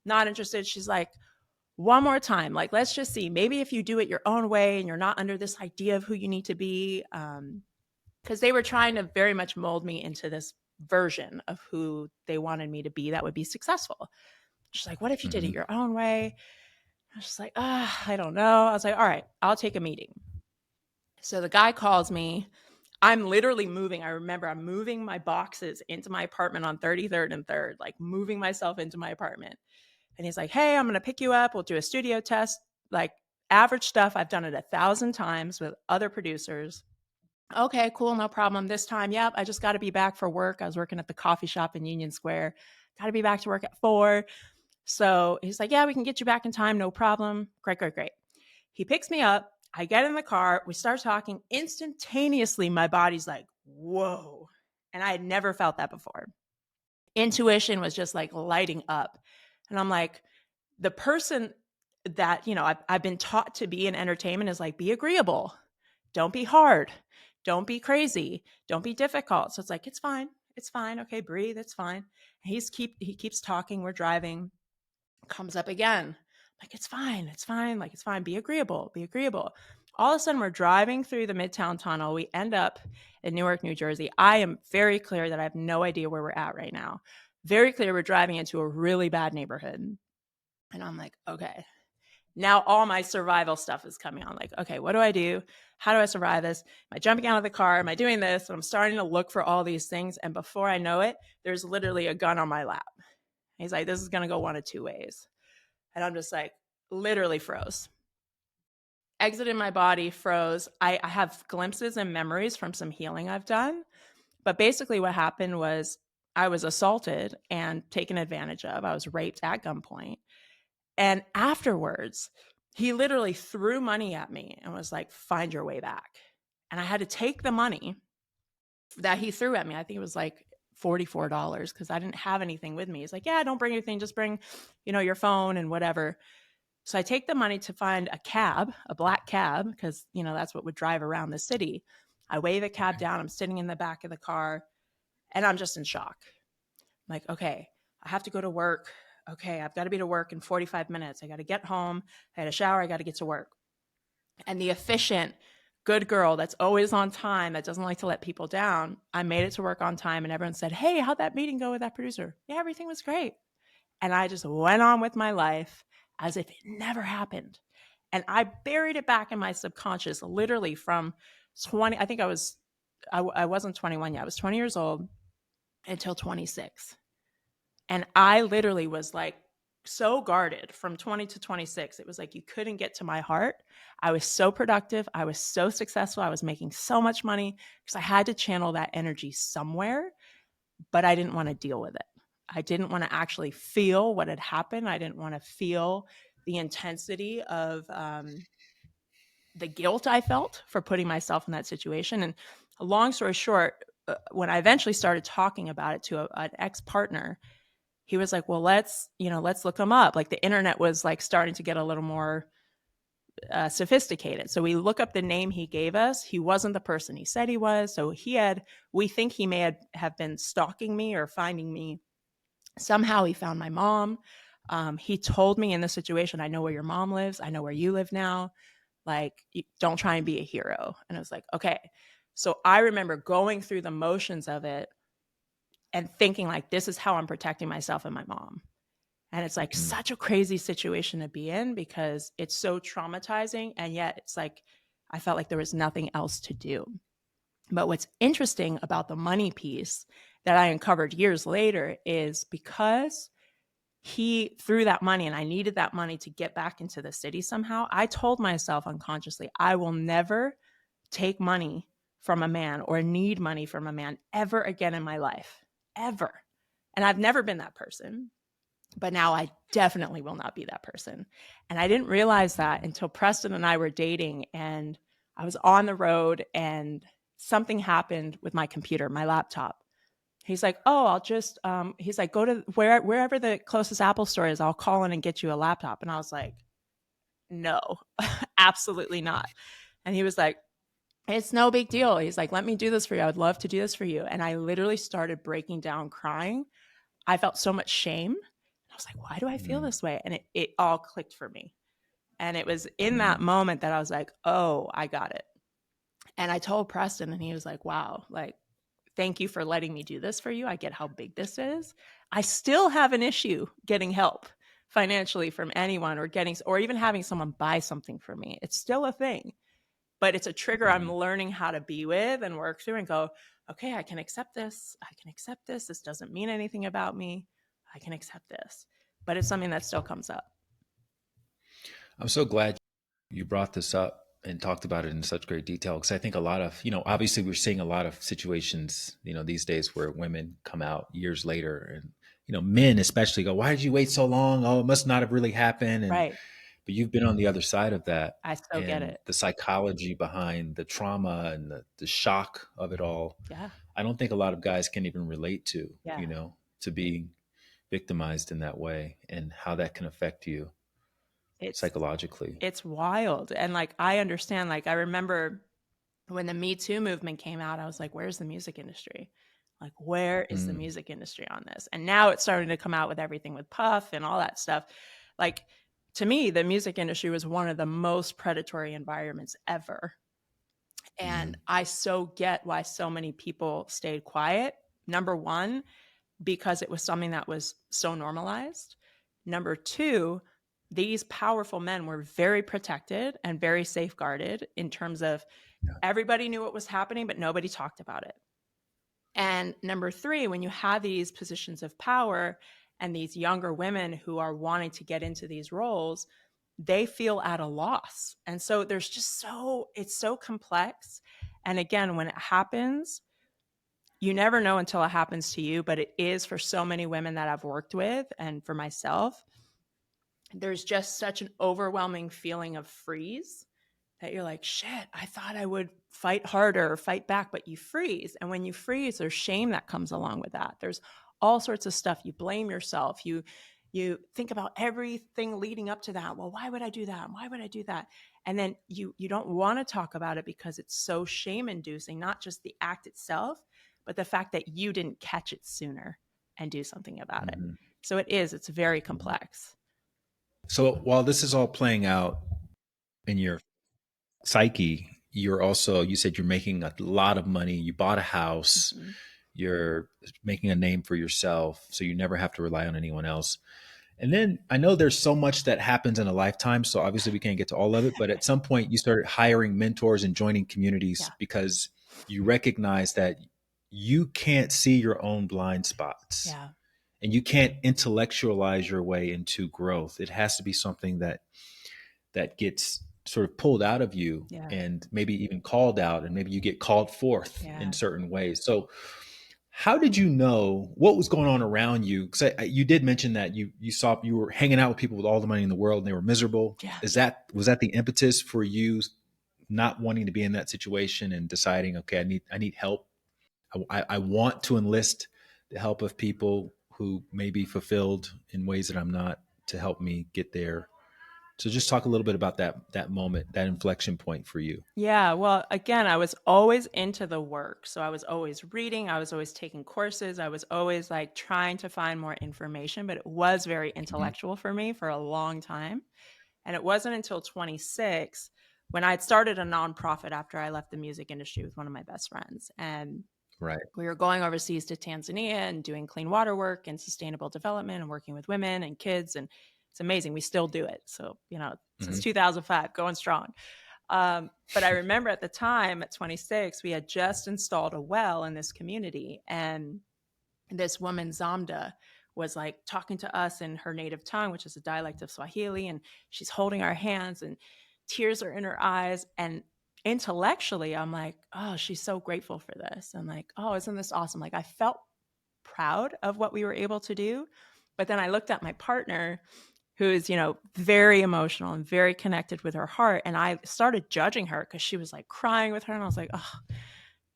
not interested. She's like, one more time, like, let's just see. Maybe if you do it your own way and you're not under this idea of who you need to be. Because they were trying to very much mold me into this version of who they wanted me to be that would be successful. She's like, what if you did it Mhm. your own way? I was just like, I don't know. I was like, all right, I'll take a meeting. So the guy calls me. I'm literally moving. I remember I'm moving my boxes into my apartment on 33rd and 3rd, like moving myself into my apartment. And he's like, hey, I'm going to pick you up. We'll do a studio test. Like, average stuff. I've done it 1,000 times with other producers. Okay, cool. No problem. This time, yep, I just got to be back for work. I was working at the coffee shop in Union Square. Got to be back to work at 4. So he's like, yeah, we can get you back in time. No problem. Great, great, great. He picks me up. I get in the car. We start talking. Instantaneously, my body's like, whoa. And I had never felt that before. Intuition was just like lighting up. And I'm like, the person that, I've been taught to be in entertainment is like, be agreeable. Don't be hard. Don't be crazy. Don't be difficult. So it's like, it's fine. It's fine. Okay, breathe. It's fine. He keeps talking. We're driving. Comes up again. Like, it's fine. It's fine. Like, it's fine. Be agreeable. Be agreeable. all of a sudden we're driving through the Midtown Tunnel. We end up in Newark, New Jersey. I am very clear that I have no idea where we're at right now. Very clear we're driving into a really bad neighborhood. And I'm like, okay, now all my survival stuff is coming on. Like, okay, what do I do? How do I survive this? Am I jumping out of the car? Am I doing this? And I'm starting to look for all these things. And before I know it, there's literally a gun on my lap. He's like, this is going to go one of two ways. And I'm just like, literally froze. Exited my body, froze. I have glimpses and memories from some healing I've done. But basically, what happened was I was assaulted and taken advantage of. I was raped at gunpoint. And afterwards, he literally threw money at me and was like, find your way back. And I had to take the money that he threw at me. I think it was like $44 because I didn't have anything with me. He's like, yeah, don't bring anything. Just bring, your phone and whatever. So I take the money to find a cab, a black cab, because, that's what would drive around the city. I wave a cab down. I'm sitting in the back of the car and I'm just in shock. I'm like, okay, I have to go to work. Okay, I've got to be to work in 45 minutes. I got to get home. I had a shower. I got to get to work. And the efficient, good girl that's always on time, that doesn't like to let people down, I made it to work on time and everyone said, hey, how'd that meeting go with that producer? Yeah, everything was great. And I just went on with my life as if it never happened. And I buried it back in my subconscious, literally from 20, I think I wasn't 21 yet. I was 20 years old until 26. And I literally was like so guarded from 20 to 26. It was like you couldn't get to my heart. I was so productive. I was so successful. I was making so much money because I had to channel that energy somewhere, but I didn't want to deal with it. I didn't want to actually feel what had happened. I didn't want to feel the intensity of the guilt I felt for putting myself in that situation. And long story short, when I eventually started talking about it to an ex-partner, he was like, well, let's look him up. Like the internet was like starting to get a little more sophisticated. So we look up the name he gave us. He wasn't the person he said he was. So we think he may have been stalking me or finding me. Somehow he found my mom. He told me in this situation, I know where your mom lives. I know where you live now. Like, don't try and be a hero. And I was like, okay. So I remember going through the motions of it and thinking like, this is how I'm protecting myself and my mom. And it's like such a crazy situation to be in because it's so traumatizing. And yet it's like, I felt like there was nothing else to do. But what's interesting about the money piece that I uncovered years later is because he threw that money and I needed that money to get back into the city somehow, I told myself unconsciously, I will never take money from a man or need money from a man ever again in my life, ever. And I've never been that person. But now I definitely will not be that person. And I didn't realize that until Preston and I were dating and I was on the road and something happened with my computer, my laptop. He's like, oh, I'll just, he's like, go to wherever the closest Apple store is, I'll call in and get you a laptop. And I was like, no, absolutely not. And he was like, it's no big deal. He's like, let me do this for you. I would love to do this for you. And I literally started breaking down crying. I felt so much shame. I was like, why do I feel this way? And it all clicked for me. And it was in that moment that I was like, oh, I got it. And I told Preston and he was like, wow, like, thank you for letting me do this for you. I get how big this is. I still have an issue getting help financially from anyone or even having someone buy something for me. It's still a thing, but it's a trigger I'm learning how to be with and work through and go, okay, I can accept this. I can accept this. This doesn't mean anything about me. I can accept this, but it's something that still comes up. I'm so glad you brought this up and talked about it in such great detail because I think a lot of, obviously we're seeing a lot of situations, these days where women come out years later and, men especially go, why did you wait so long? Oh, it must not have really happened. Right. But you've been on the other side of that I so get and it. the psychology behind the trauma and the shock of it all. Yeah. I don't think a lot of guys can even relate to, Yeah. to being victimized in that way and how that can affect you It's psychologically. it's wild. And like I understand, like I remember when the Me Too movement came out, I was like, where's the music industry? Like, where is the music industry on this? And now it's starting to come out with everything with Puff and all that stuff. Like, to me, the music industry was one of the most predatory environments ever. And Mhm. I so get why so many people stayed quiet. Number one, because it was something that was so normalized. Number two, these powerful men were very protected and very safeguarded in terms of Yeah. everybody knew what was happening, but nobody talked about it. And number three, when you have these positions of power and these younger women who are wanting to get into these roles, they feel at a loss. And so there's just it's so complex. And again, when it happens, you never know until it happens to you, but it is for so many women that I've worked with and for myself. There's just such an overwhelming feeling of freeze that you're like, shit, I thought I would fight harder or fight back, but you freeze. And when you freeze, there's shame that comes along with that. There's all sorts of stuff. You blame yourself. You think about everything leading up to that. Well, why would I do that? Why would I do that? And then you don't want to talk about it because it's so shame inducing, not just the act itself, but the fact that you didn't catch it sooner and do something about it. Mhm. So it's very Mhm. complex. So while this is all playing out in your psyche, you said you're making a lot of money. You bought a house. Mm-hmm. You're making a name for yourself, so you never have to rely on anyone else. And then I know there's so much that happens in a lifetime, so obviously we can't get to all of it. But at some point, you started hiring mentors and joining communities Yeah. because you recognize that you can't see your own blind spots Yeah. and you can't intellectualize your way into growth. It has to be something that gets sort of pulled out of you Yeah. and maybe even called out, and maybe you get called forth Yeah. in certain ways. So how did you know what was going on around you? Because you did mention that you saw you were hanging out with people with all the money in the world and they were miserable. Yeah. Was that the impetus for you not wanting to be in that situation and deciding, okay, I need help. I want to enlist the help of people who may be fulfilled in ways that I'm not, to help me get there. So just talk a little bit about that moment, that inflection point for you. Yeah, well, again, I was always into the work. So I was always reading, I was always taking courses, I was always like trying to find more information, but it was very Mhm. intellectual for me for a long time. And it wasn't until 26 when I had started a nonprofit after I left the music industry with one of my best friends. And Right. we were going overseas to Tanzania and doing clean water work and sustainable development and working with women and kids. And it's amazing. We still do it. So, since Mhm. 2005, going strong. But I remember at the time at 26, we had just installed a well in this community. And this woman, Zamda, was like talking to us in her native tongue, which is a dialect of Swahili. And she's holding our hands and tears are in her eyes. And intellectually, I'm like, oh, she's so grateful for this. I'm like, oh, isn't this awesome? Like I felt proud of what we were able to do. But then I looked at my partner who is, very emotional and very connected with her heart. And I started judging her because she was like crying with her. And I was like, oh,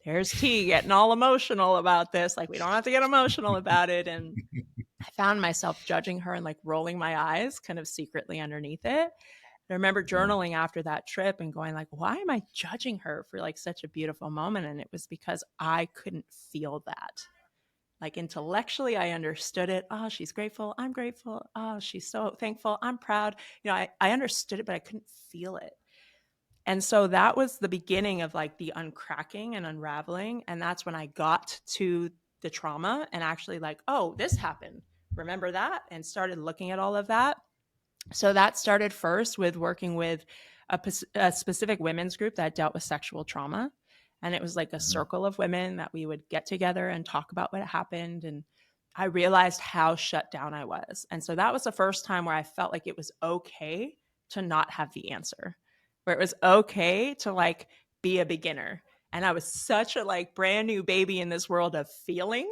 there's T getting all emotional about this. Like, we don't have to get emotional about it. And I found myself judging her and like rolling my eyes kind of secretly underneath it. I remember Yeah. journaling after that trip and going like, why am I judging her for like such a beautiful moment? And it was because I couldn't feel that. Like intellectually, I understood it. Oh, she's grateful. I'm grateful. Oh, she's so thankful. I'm proud. I understood it, but I couldn't feel it. And so that was the beginning of like the uncracking and unraveling. And that's when I got to the trauma and actually like, oh, this happened. Remember that? And started looking at all of that. So that started first with working with a specific women's group that dealt with sexual trauma. And it was like a Mhm. circle of women that we would get together and talk about what happened. And I realized how shut down I was. And so that was the first time where I felt like it was okay to not have the answer, where it was okay to like be a beginner. And I was such a like brand new baby in this world of feeling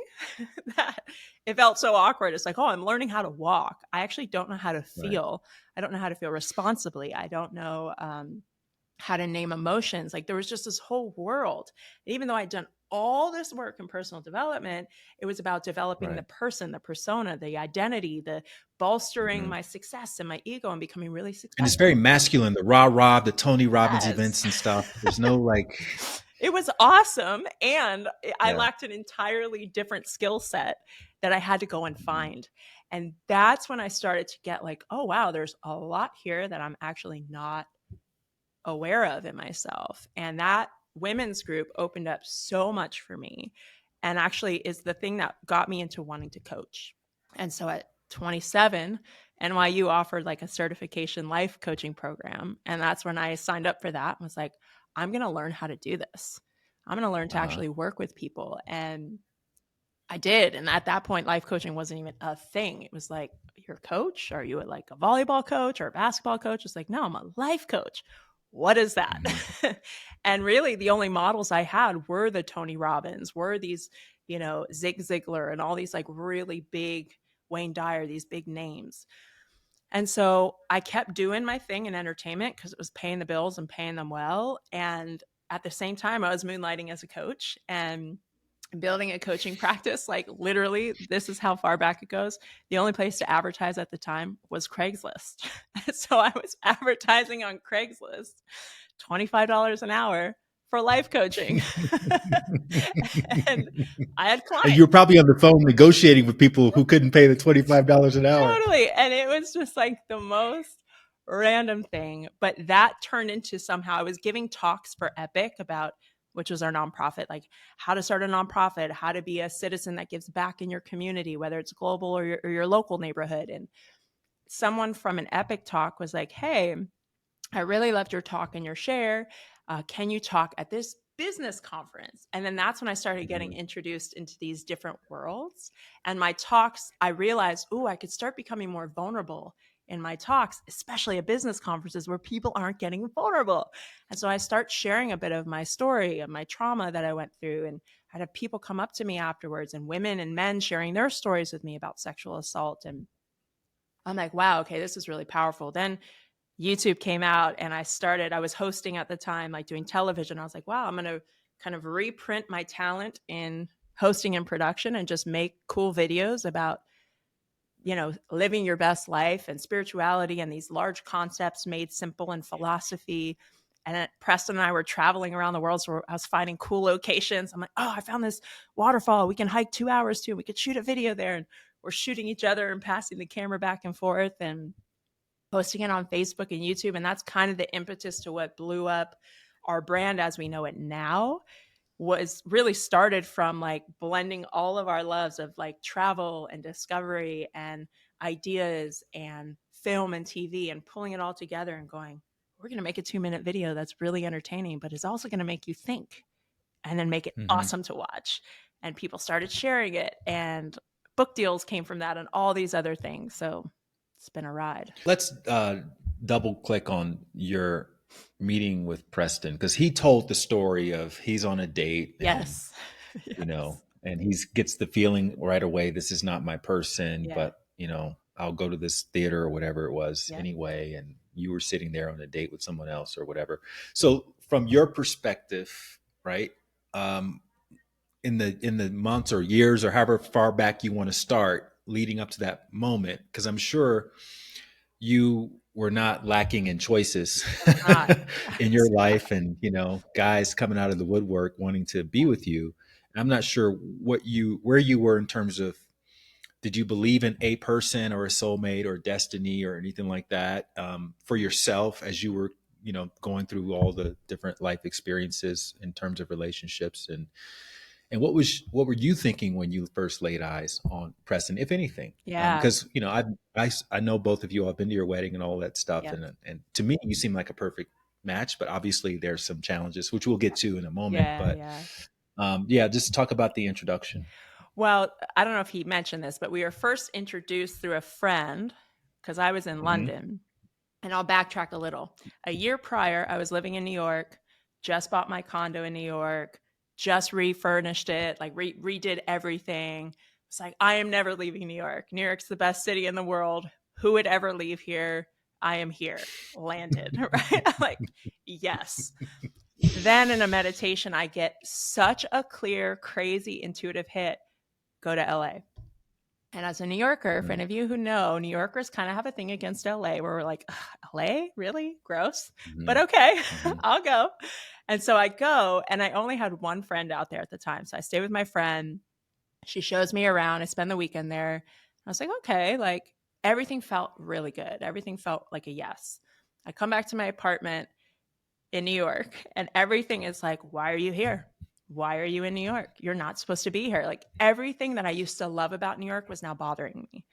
that it felt so awkward. It's like, oh, I'm learning how to walk. I actually don't know how to Right. feel. I don't know how to feel responsibly. I don't know how to name emotions. Like there was just this whole world. And even though I'd done all this work in personal development, it was about developing the Right. person, the persona, the identity, the bolstering Mhm. my success and my ego and becoming really And it's very successful. masculine, the rah rah, the Tony Robbins Yes. events and stuff. There's no like, It was awesome. And I yeah. lacked an entirely different skill set that I had to go and Mhm. find. And that's when I started to get like, oh, wow, there's a lot here that I'm actually not aware of in myself. And that women's group opened up so much for me, and actually is the thing that got me into wanting to coach. And so at 27, NYU offered like a certification life coaching program. And that's when I signed up for that and was like, I'm going to learn how to do this. I'm going to learn to Uh-huh. actually work with people. And I did. And at that point, life coaching wasn't even a thing. It was like, you're a coach? Are you like a volleyball coach or a basketball coach? It's like, no, I'm a life coach. What is that? Mhm. And really, the only models I had were the Tony Robbins, were these, Zig Ziglar and all these like really big, Wayne Dyer, these big names. And so I kept doing my thing in entertainment because it was paying the bills and paying them well. And at the same time, I was moonlighting as a coach and building a coaching practice. Like literally, this is how far back it goes. The only place to advertise at the time was Craigslist. So I was advertising on Craigslist, $25 an hour for life coaching. And I had And you were clients. probably on the phone negotiating with people who couldn't pay the $25 an hour. Totally. And it was just like the most random thing. But that turned into somehow I was giving talks for Epic about, which was our nonprofit, like how to start a nonprofit, how to be a citizen that gives back in your community, whether it's global or your local neighborhood. And someone from an Epic talk was like, hey, I really loved your talk and your share. Can you talk at this business conference? And then that's when I started getting Mhm. introduced into these different worlds. And my talks, I realized, oh, I could start becoming more vulnerable in my talks, especially at business conferences where people aren't getting vulnerable. And so I start sharing a bit of my story and my trauma that I went through. And I'd have people come up to me afterwards, and women and men sharing their stories with me about sexual assault. And I'm like, wow, okay, this is really powerful. Then YouTube came out and I was hosting at the time, like doing television. I was like, wow, I'm going to kind of reprint my talent in hosting and production and just make cool videos about, living your best life and spirituality and these large concepts made simple and philosophy. And Preston and I were traveling around the world. So I was finding cool locations. I'm like, oh, I found this waterfall. We can hike 2 hours to, and we could shoot a video there. And we're shooting each other and passing the camera back and forth and posting it on Facebook and YouTube. And that's kind of the impetus to what blew up our brand as we know it now. Was really started from like blending all of our loves of like travel and discovery and ideas and film and TV and pulling it all together and going, we're going to make a 2-minute video that's really entertaining, but is also going to make you think and then make it Mhm. awesome to watch. And people started sharing it, and book deals came from that and all these other things. So it's been a ride. Let's double click on your meeting with Preston, because he told the story of he's on a date and Yes. Yes. and he's gets the feeling right away, this is not my person, Yeah. but I'll go to this theater or whatever it was Yeah. anyway. And you were sitting there on a date with someone else or whatever. So from your perspective, right? Um, in the months or years or however far back you want to start leading up to that moment, because I'm sure you were not lacking in choices Was not. I in your was life, not. and guys coming out of the woodwork wanting to be with you. I'm not sure where you were in terms of, did you believe in a person or a soulmate or destiny or anything like that, for yourself as you were going through all the different life experiences in terms of relationships, and what were you thinking when you first laid eyes on Preston, if anything? Yeah. Because I know both of you. I've been to your wedding and all that stuff, Yep. and to me, you seem like a perfect match. But obviously, there's some challenges, which we'll get to in a moment. Yeah. But Yeah. yeah, just talk about the introduction. Well, I don't know if he mentioned this, but we were first introduced through a friend because I was in Hmm. London. And I'll backtrack a little. A year prior, I was living in New York, just bought my condo in New York, just refurnished it, like redid everything. It's like, I am never leaving New York. New York's the best city in the world. Who would ever leave here? I am here, landed, right? I'm like, yes. Then in a meditation, I get such a clear, crazy, intuitive hit. Go to LA. And as a New Yorker, for any of you who know, New Yorkers kind of have a thing against LA where we're like, LA? Really? Gross. But Hmm. okay, Hmm. I'll go. And so I go, and I only had one friend out there at the time. So I stay with my friend. She shows me around. I spend the weekend there. I was like, okay, like everything felt really good. Everything felt like a yes. I come back to my apartment in New York and everything is like, why are you here? Why are you in New York? You're not supposed to be here. Like everything that I used to love about New York was now bothering me.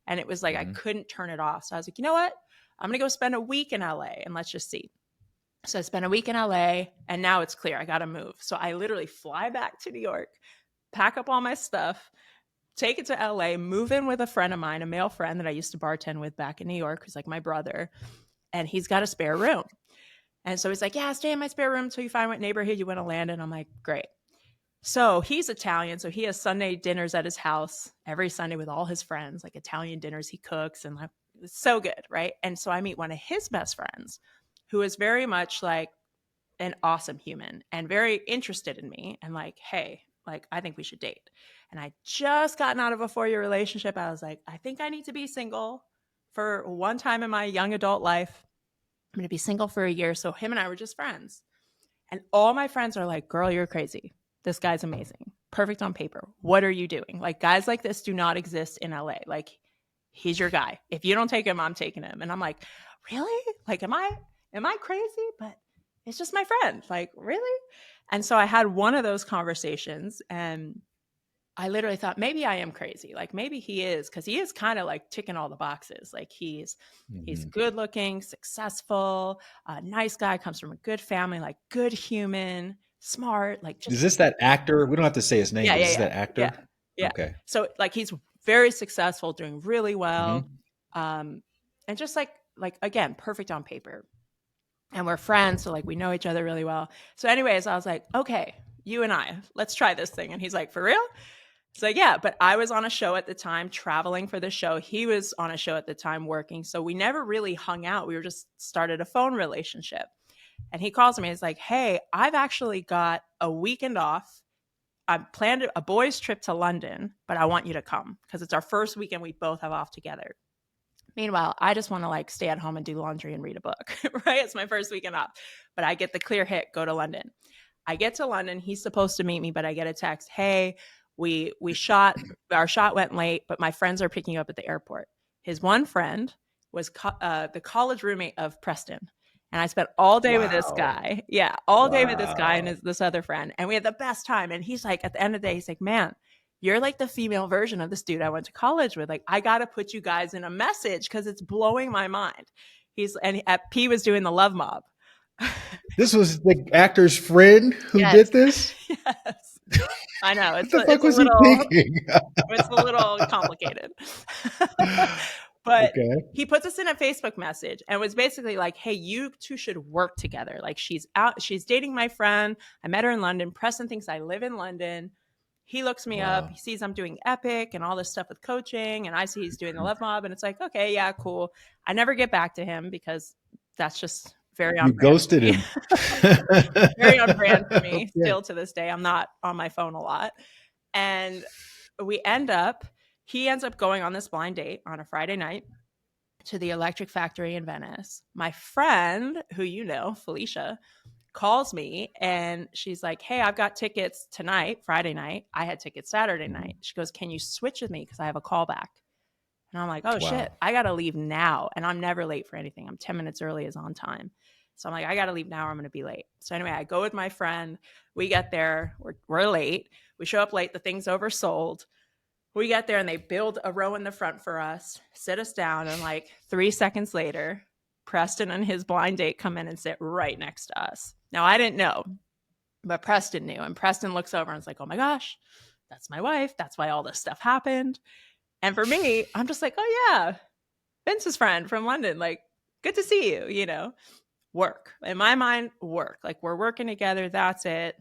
And it was like, I Mhm. couldn't turn it off. So I was like, you know what? I'm going to go spend a week in LA and let's just see. So I spent a week in LA and now it's clear I got to move. So I literally fly back to New York, pack up all my stuff, take it to LA, move in with a friend of mine, a male friend that I used to bartend with back in New York, who's like my brother, and he's got a spare room. And so he's like, yeah, stay in my spare room until you find what neighborhood you want to land in. I'm like, great. So he's Italian. So he has Sunday dinners at his house every Sunday with all his friends, like Italian dinners he cooks. And like, it's so good. Right. And so I meet one of his best friends who is very much like an awesome human and very interested in me and like, hey, like, I think we should date. And I just gotten out of a 4-year relationship. I was like, I think I need to be single for one time in my young adult life. I'm going to be single for a year. So him and I were just friends. And all my friends are like, girl, you're crazy. This guy's amazing. Perfect on paper. What are you doing? Like, guys like this do not exist in LA. Like, he's your guy. If you don't take him, I'm taking him. And I'm like, really? Like, am I crazy? But it's just my friend. Like, really? And so I had one of those conversations and I literally thought maybe I am crazy. Like maybe he is, because he is kind of like ticking all the boxes. Like he's Mhm. good looking, successful, nice guy, comes from a good family, like good human, smart, like Is just this that actor? We don't have to say his name, yeah, but yeah, is this yeah, that yeah, actor? yeah. Okay. So like he's very successful, doing really well, Mhm. um, and just like again, perfect on paper. And we're friends, so like we know each other really well. So, anyways, I was like, okay, you and I, let's try this thing. And he's like, for real? So yeah, but I was on a show at the time, traveling for the show. He was on a show at the time working. So we never really hung out. We were just started a phone relationship. And he calls me. He's like, hey, I've actually got a weekend off. I planned a boys' trip to London, but I want you to come because it's our first weekend we both have off together. Meanwhile, I just want to like stay at home and do laundry and read a book, right? It's my first weekend off. But I get the clear hit, go to London. I get to London. He's supposed to meet me, but I get a text. Hey, we shot. Our shot went late, but my friends are picking you up at the airport. His one friend was the college roommate of Preston, and I spent all day with this Wow. guy. Yeah, all day with this guy and Wow. this other friend, and we had the best time. And he's like, at the end of the day, he's like, man. You're like the female version of this dude I went to college with. Like, I got to put you guys in a message because it's blowing my mind. P was doing the love mob. This was the actor's friend who Yes. did this? Yes. I know. What the fuck It's a was he little thinking? it's a little complicated. But Okay. he puts us in a Facebook message and was basically like, "Hey, you two should work together. Like she's dating my friend. I met her in London. Preston thinks I live in London. He looks me up. Wow. He sees I'm doing Epic and all this stuff with coaching, and I see he's doing the Love Mob, and it's like, okay, yeah, cool. I never get back to him because that's just very on You brand for ghosted me. him. Very on brand for me. Okay. Still to this day, I'm not on my phone a lot. And we end up, he ends up going on this blind date on a Friday night to the Electric Factory in Venice. My friend, who you know, Felicia, calls me and she's like, hey, I've got tickets tonight, Friday night. I had tickets Saturday Mhm. night. She goes, can you switch with me? Because I have a call back. And I'm like, oh shit, Wow. I got to leave now. And I'm never late for anything. I'm 10 minutes early is on time. So I'm like, I got to leave now or I'm going to be late. So anyway, I go with my friend. We get there. We're late. We show up late. The thing's oversold. We get there and they build a row in the front for us, sit us down. And like 3 seconds later, Preston and his blind date come in and sit right next to us. Now, I didn't know, but Preston knew. And Preston looks over and is like, oh my gosh, that's my wife. That's why all this stuff happened. And for me, I'm just like, oh yeah, Vince's friend from London. Like, good to see you, work. In my mind, work. Like, we're working together. That's it.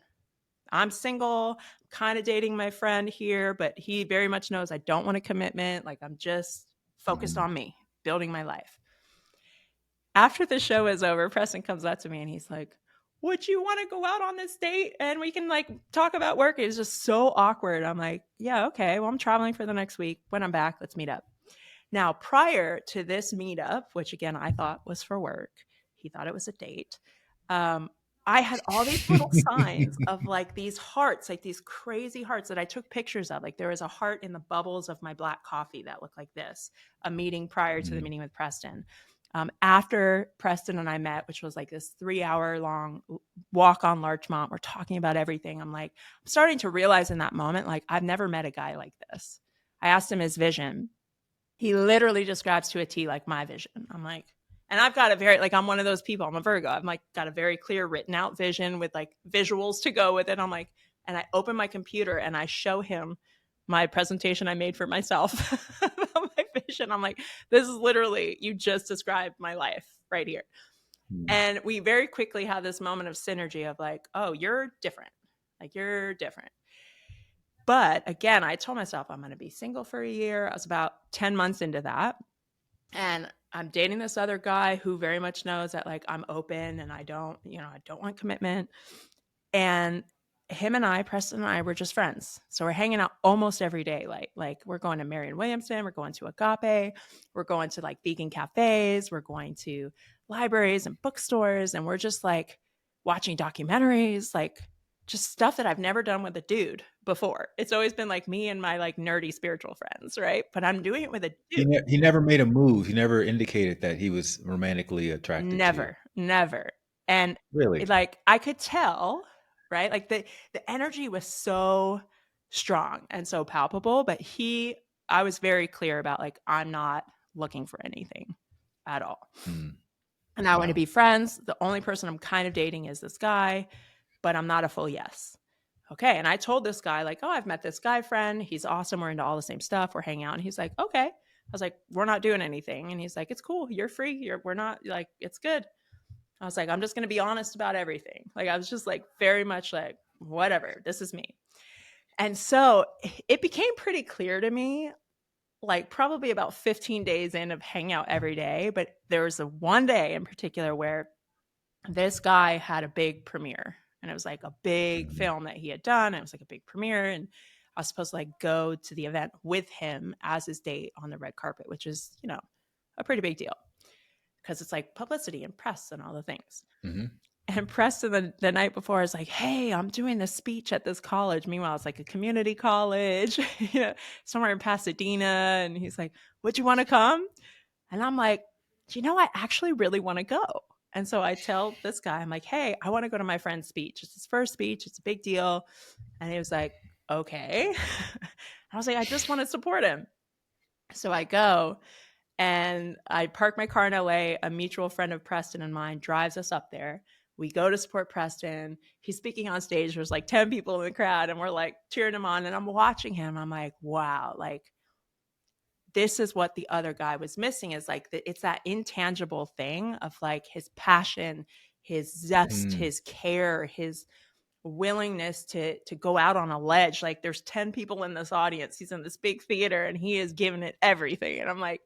I'm single, kind of dating my friend here, but he very much knows I don't want a commitment. Like, I'm just focused Mhm. on me, building my life. After the show is over, Preston comes up to me and he's like, would you want to go out on this date and we can like talk about work? It was just so awkward. I'm like, yeah, okay. Well, I'm traveling for the next week. When I'm back, let's meet up. Now, prior to this meetup, which again I thought was for work, he thought it was a date. Um, I had all these little signs of like these hearts, like these crazy hearts that I took pictures of. Like there was a heart in the bubbles of my black coffee that looked like this, a meeting prior to the Mm. meeting with Preston. After Preston and I met, which was like this 3 hour long walk on Larchmont, we're talking about everything. I'm starting to realize in that moment, like I've never met a guy like this. I asked him his vision. He literally describes to a T like my vision. I'm like, and I've got a very, like, I'm one of those people. I'm a Virgo. I'm like, got a very clear written out vision with like visuals to go with it. I'm like, and I open my computer and I show him my presentation I made for myself about my vision. I'm like, this is literally, you just described my life right here. Mm. And we very quickly had this moment of synergy of like, oh, you're different. Like, you're different. But again, I told myself I'm going to be single for a year. I was about 10 months into that. And I'm dating this other guy who very much knows that like I'm open and I don't want commitment. And him and I, Preston and I, were just friends. So we're hanging out almost every day. Like we're going to Marion Williamson, we're going to Agape, we're going to like vegan cafes, we're going to libraries and bookstores, and we're just like watching documentaries, like just stuff that I've never done with a dude before. It's always been like me and my like nerdy spiritual friends, right? But I'm doing it with a dude. He never made a move. He never indicated that he was romantically attracted to you. Never. And Really? like I could tell, right? Like the energy was so strong and so palpable, but I was very clear about like I'm not looking for anything at all. Mm. And I want to Wow. be friends. The only person I'm kind of dating is this guy, but I'm not a full yes. Okay. And I told this guy, like, oh, I've met this guy friend. He's awesome. We're into all the same stuff. We're hanging out. And he's like, okay. I was like, we're not doing anything. And he's like, it's cool. You're free. We're not like, it's good. I was like, I'm just going to be honest about everything. Like, I was just like, very much like, whatever, this is me. And so it became pretty clear to me, like, probably about 15 days in of hanging out every day. But there was a one day in particular where this guy had a big premiere. And it was like a big Mhm. film that he had done. It was like a big premiere. And I was supposed to like go to the event with him as his date on the red carpet, which is, a pretty big deal because it's like publicity and press and all the things. Mhm. And Preston the night before is like, hey, I'm doing this speech at this college. Meanwhile, it's like a community college, somewhere in Pasadena. And he's like, would you want to come? And I'm like, I actually really want to go. And so I tell this guy, I'm like, hey, I want to go to my friend's speech. It's his first speech. It's a big deal. And he was like, okay. I was like, I just want to support him. So I go and I park my car in LA. A mutual friend of Preston and mine drives us up there. We go to support Preston. He's speaking on stage. There's like 10 people in the crowd, and we're like cheering him on. And I'm watching him. I'm like, wow, like this is what the other guy was missing, is like it's that intangible thing of like his passion, his zest, Mm. his care, his willingness to go out on a ledge. Like there's 10 people in this audience. He's in this big theater and he is giving it everything. And I'm like,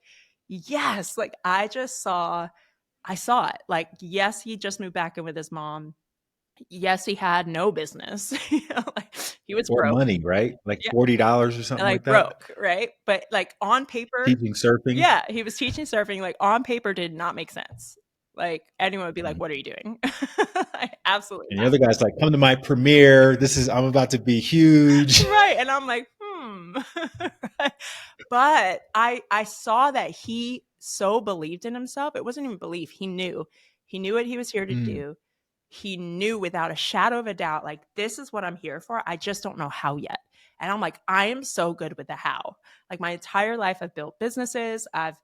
yes, like I saw it. Like, yes, he just moved back in with his mom. Yes, he had no business. Like he was Or broke. money, right? Like Yeah. $40 or something Like like that? broke, right? But like on paper, Teaching surfing? yeah, he was teaching surfing. Like on paper did not make sense. Like anyone would be like, Mm. what are you doing? Absolutely And the other guy's like, "Come to my premiere. I'm about to be huge." right. And I'm like, right. But I saw that he so believed in himself. It wasn't even belief. He knew what he was here to Mm. do. He knew without a shadow of a doubt, like, this is what I'm here for. I just don't know how yet. And I'm like, I am so good with the how. Like my entire life, I've built businesses. I've,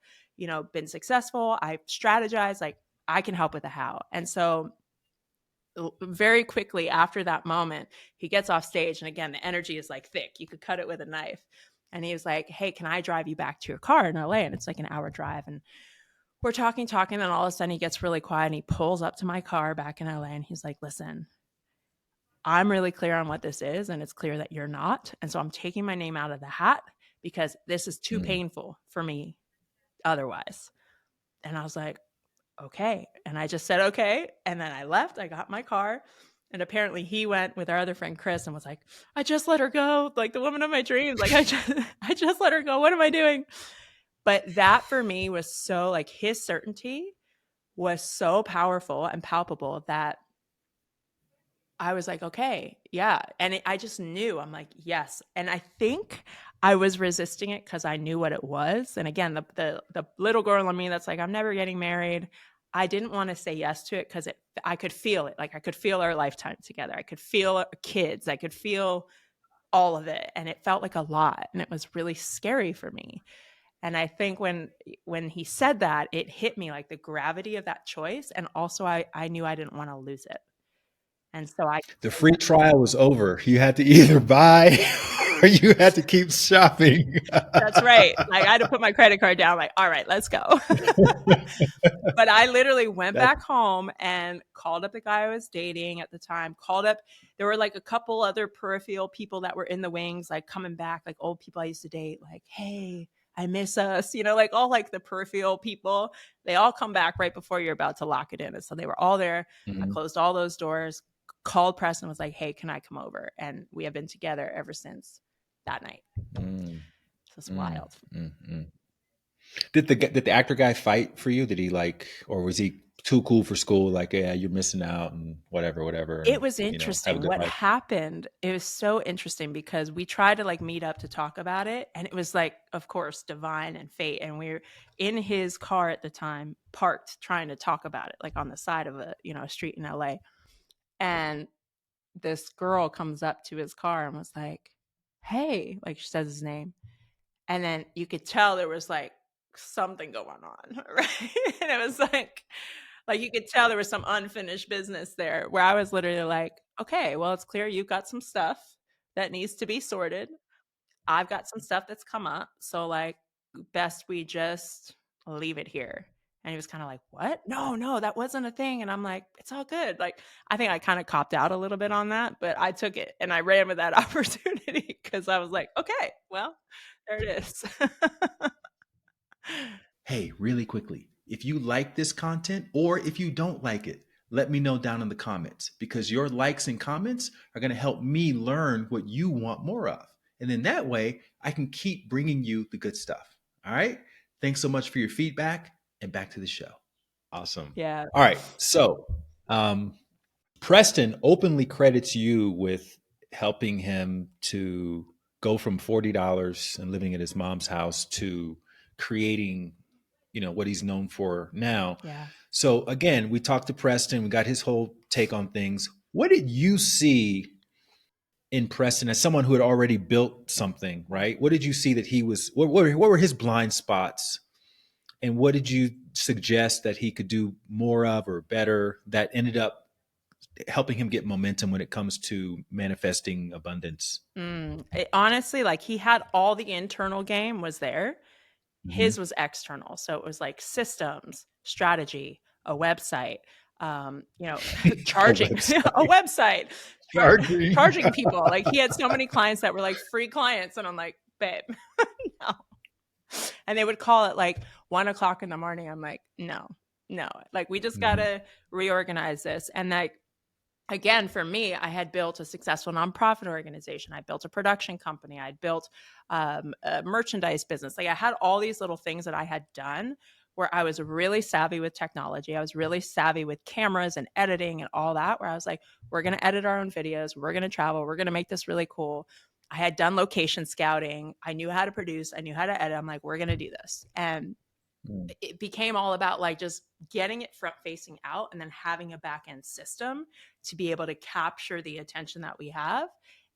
been successful. I've strategized. Like I can help with the how. And so very quickly after that moment, he gets off stage. And again, the energy is like thick. You could cut it with a knife. And he was like, hey, can I drive you back to your car in LA? And it's like an hour drive. And we're talking. And all of a sudden he gets really quiet and he pulls up to my car back in LA. And he's like, listen, I'm really clear on what this is. And it's clear that you're not. And so I'm taking my name out of the hat because this is too Mm. painful for me otherwise. And I was like, okay. And I just said, okay. And then I left. I got my car. And apparently he went with our other friend, Chris, and was like, I just let her go. Like the woman of my dreams. Like I just let her go. What am I doing? But that for me was so like his certainty was so powerful and palpable that I was like, okay, yeah. And I just knew, I'm like, yes. And I think I was resisting it because I knew what it was. And again, the little girl in me that's like, I'm never getting married. I didn't want to say yes to it because I could feel it. Like I could feel our lifetime together. I could feel our kids. I could feel all of it. And it felt like a lot. And it was really scary for me. And I think when he said that, it hit me like the gravity of that choice. And also I knew I didn't want to lose it. And so I The free trial was over. You had to either buy or you had to keep shopping. that's right. Like I had to put my credit card down, like, all right, let's go. But I literally went That back home and called up the guy I was dating at the time, called up, there were like a couple other peripheral people that were in the wings, like coming back, like old people I used to date, like, hey, I miss us, like all like the peripheral people. They all come back right before you're about to lock it in. And so they were all there. I Mhm. closed all those doors, called Preston, was like, hey, can I come over? And we have been together ever since that night. Mm, So it's mm, wild. mm, mm. Did the actor guy fight for you? Did he like, or was he too cool for school? Like, yeah, you're missing out and whatever, whatever, It and was have a interesting. good What life. happened, it was so interesting because we tried to like meet up to talk about it. And it was like, of course, divine and fate. And we were in his car at the time, parked trying to talk about it, like on the side of a street in LA. And this girl comes up to his car and was like, hey, like she says his name. And then you could tell there was like something going on, right? And it was like you could tell there was some unfinished business there where I was literally like, okay, well, it's clear you've got some stuff that needs to be sorted. I've got some stuff that's come up. So, like, best we just leave it here. And he was kind of like, what? No, no, that wasn't a thing. And I'm like, it's all good. Like, I think I kind of copped out a little bit on that, but I took it and I ran with that opportunity because I was like, okay, well, there it is. Hey, really quickly, if you like this content or if you don't like it, let me know down in the comments because your likes and comments are going to help me learn what you want more of. And then that way, I can keep bringing you the good stuff. All right. Thanks so much for your feedback and back to the show. Awesome. Yeah. All right. So, um, Preston openly credits you with helping him to go from $40 and living at his mom's house to creating, what he's known for now. Yeah. So again, we talked to Preston, we got his whole take on things. What did you see in Preston as someone who had already built something, right? What did you see that he was, what were his blind spots? And what did you suggest that he could do more of or better that ended up helping him get momentum when it comes to manifesting abundance? Honestly, like he had all the internal game was there. Mm-hmm. His was external. So it was like systems, strategy, a website, A charging a website. website, Charging. charging people. Like he had so many clients that were like free clients. And I'm like, babe, no. And they would call it like 1 o'clock in the morning. I'm like, no, no. Like we just Mhm. gotta reorganize this. And like again, for me, I had built a successful nonprofit organization. I built a production company. I built a merchandise business. Like I had all these little things that I had done where I was really savvy with technology. I was really savvy with cameras and editing and all that, where I was like, we're going to edit our own videos. We're going to travel. We're going to make this really cool. I had done location scouting. I knew how to produce. I knew how to edit. I'm like, we're going to do this. And Mm. it became all about like just getting it front facing out and then having a back end system to be able to capture the attention that we have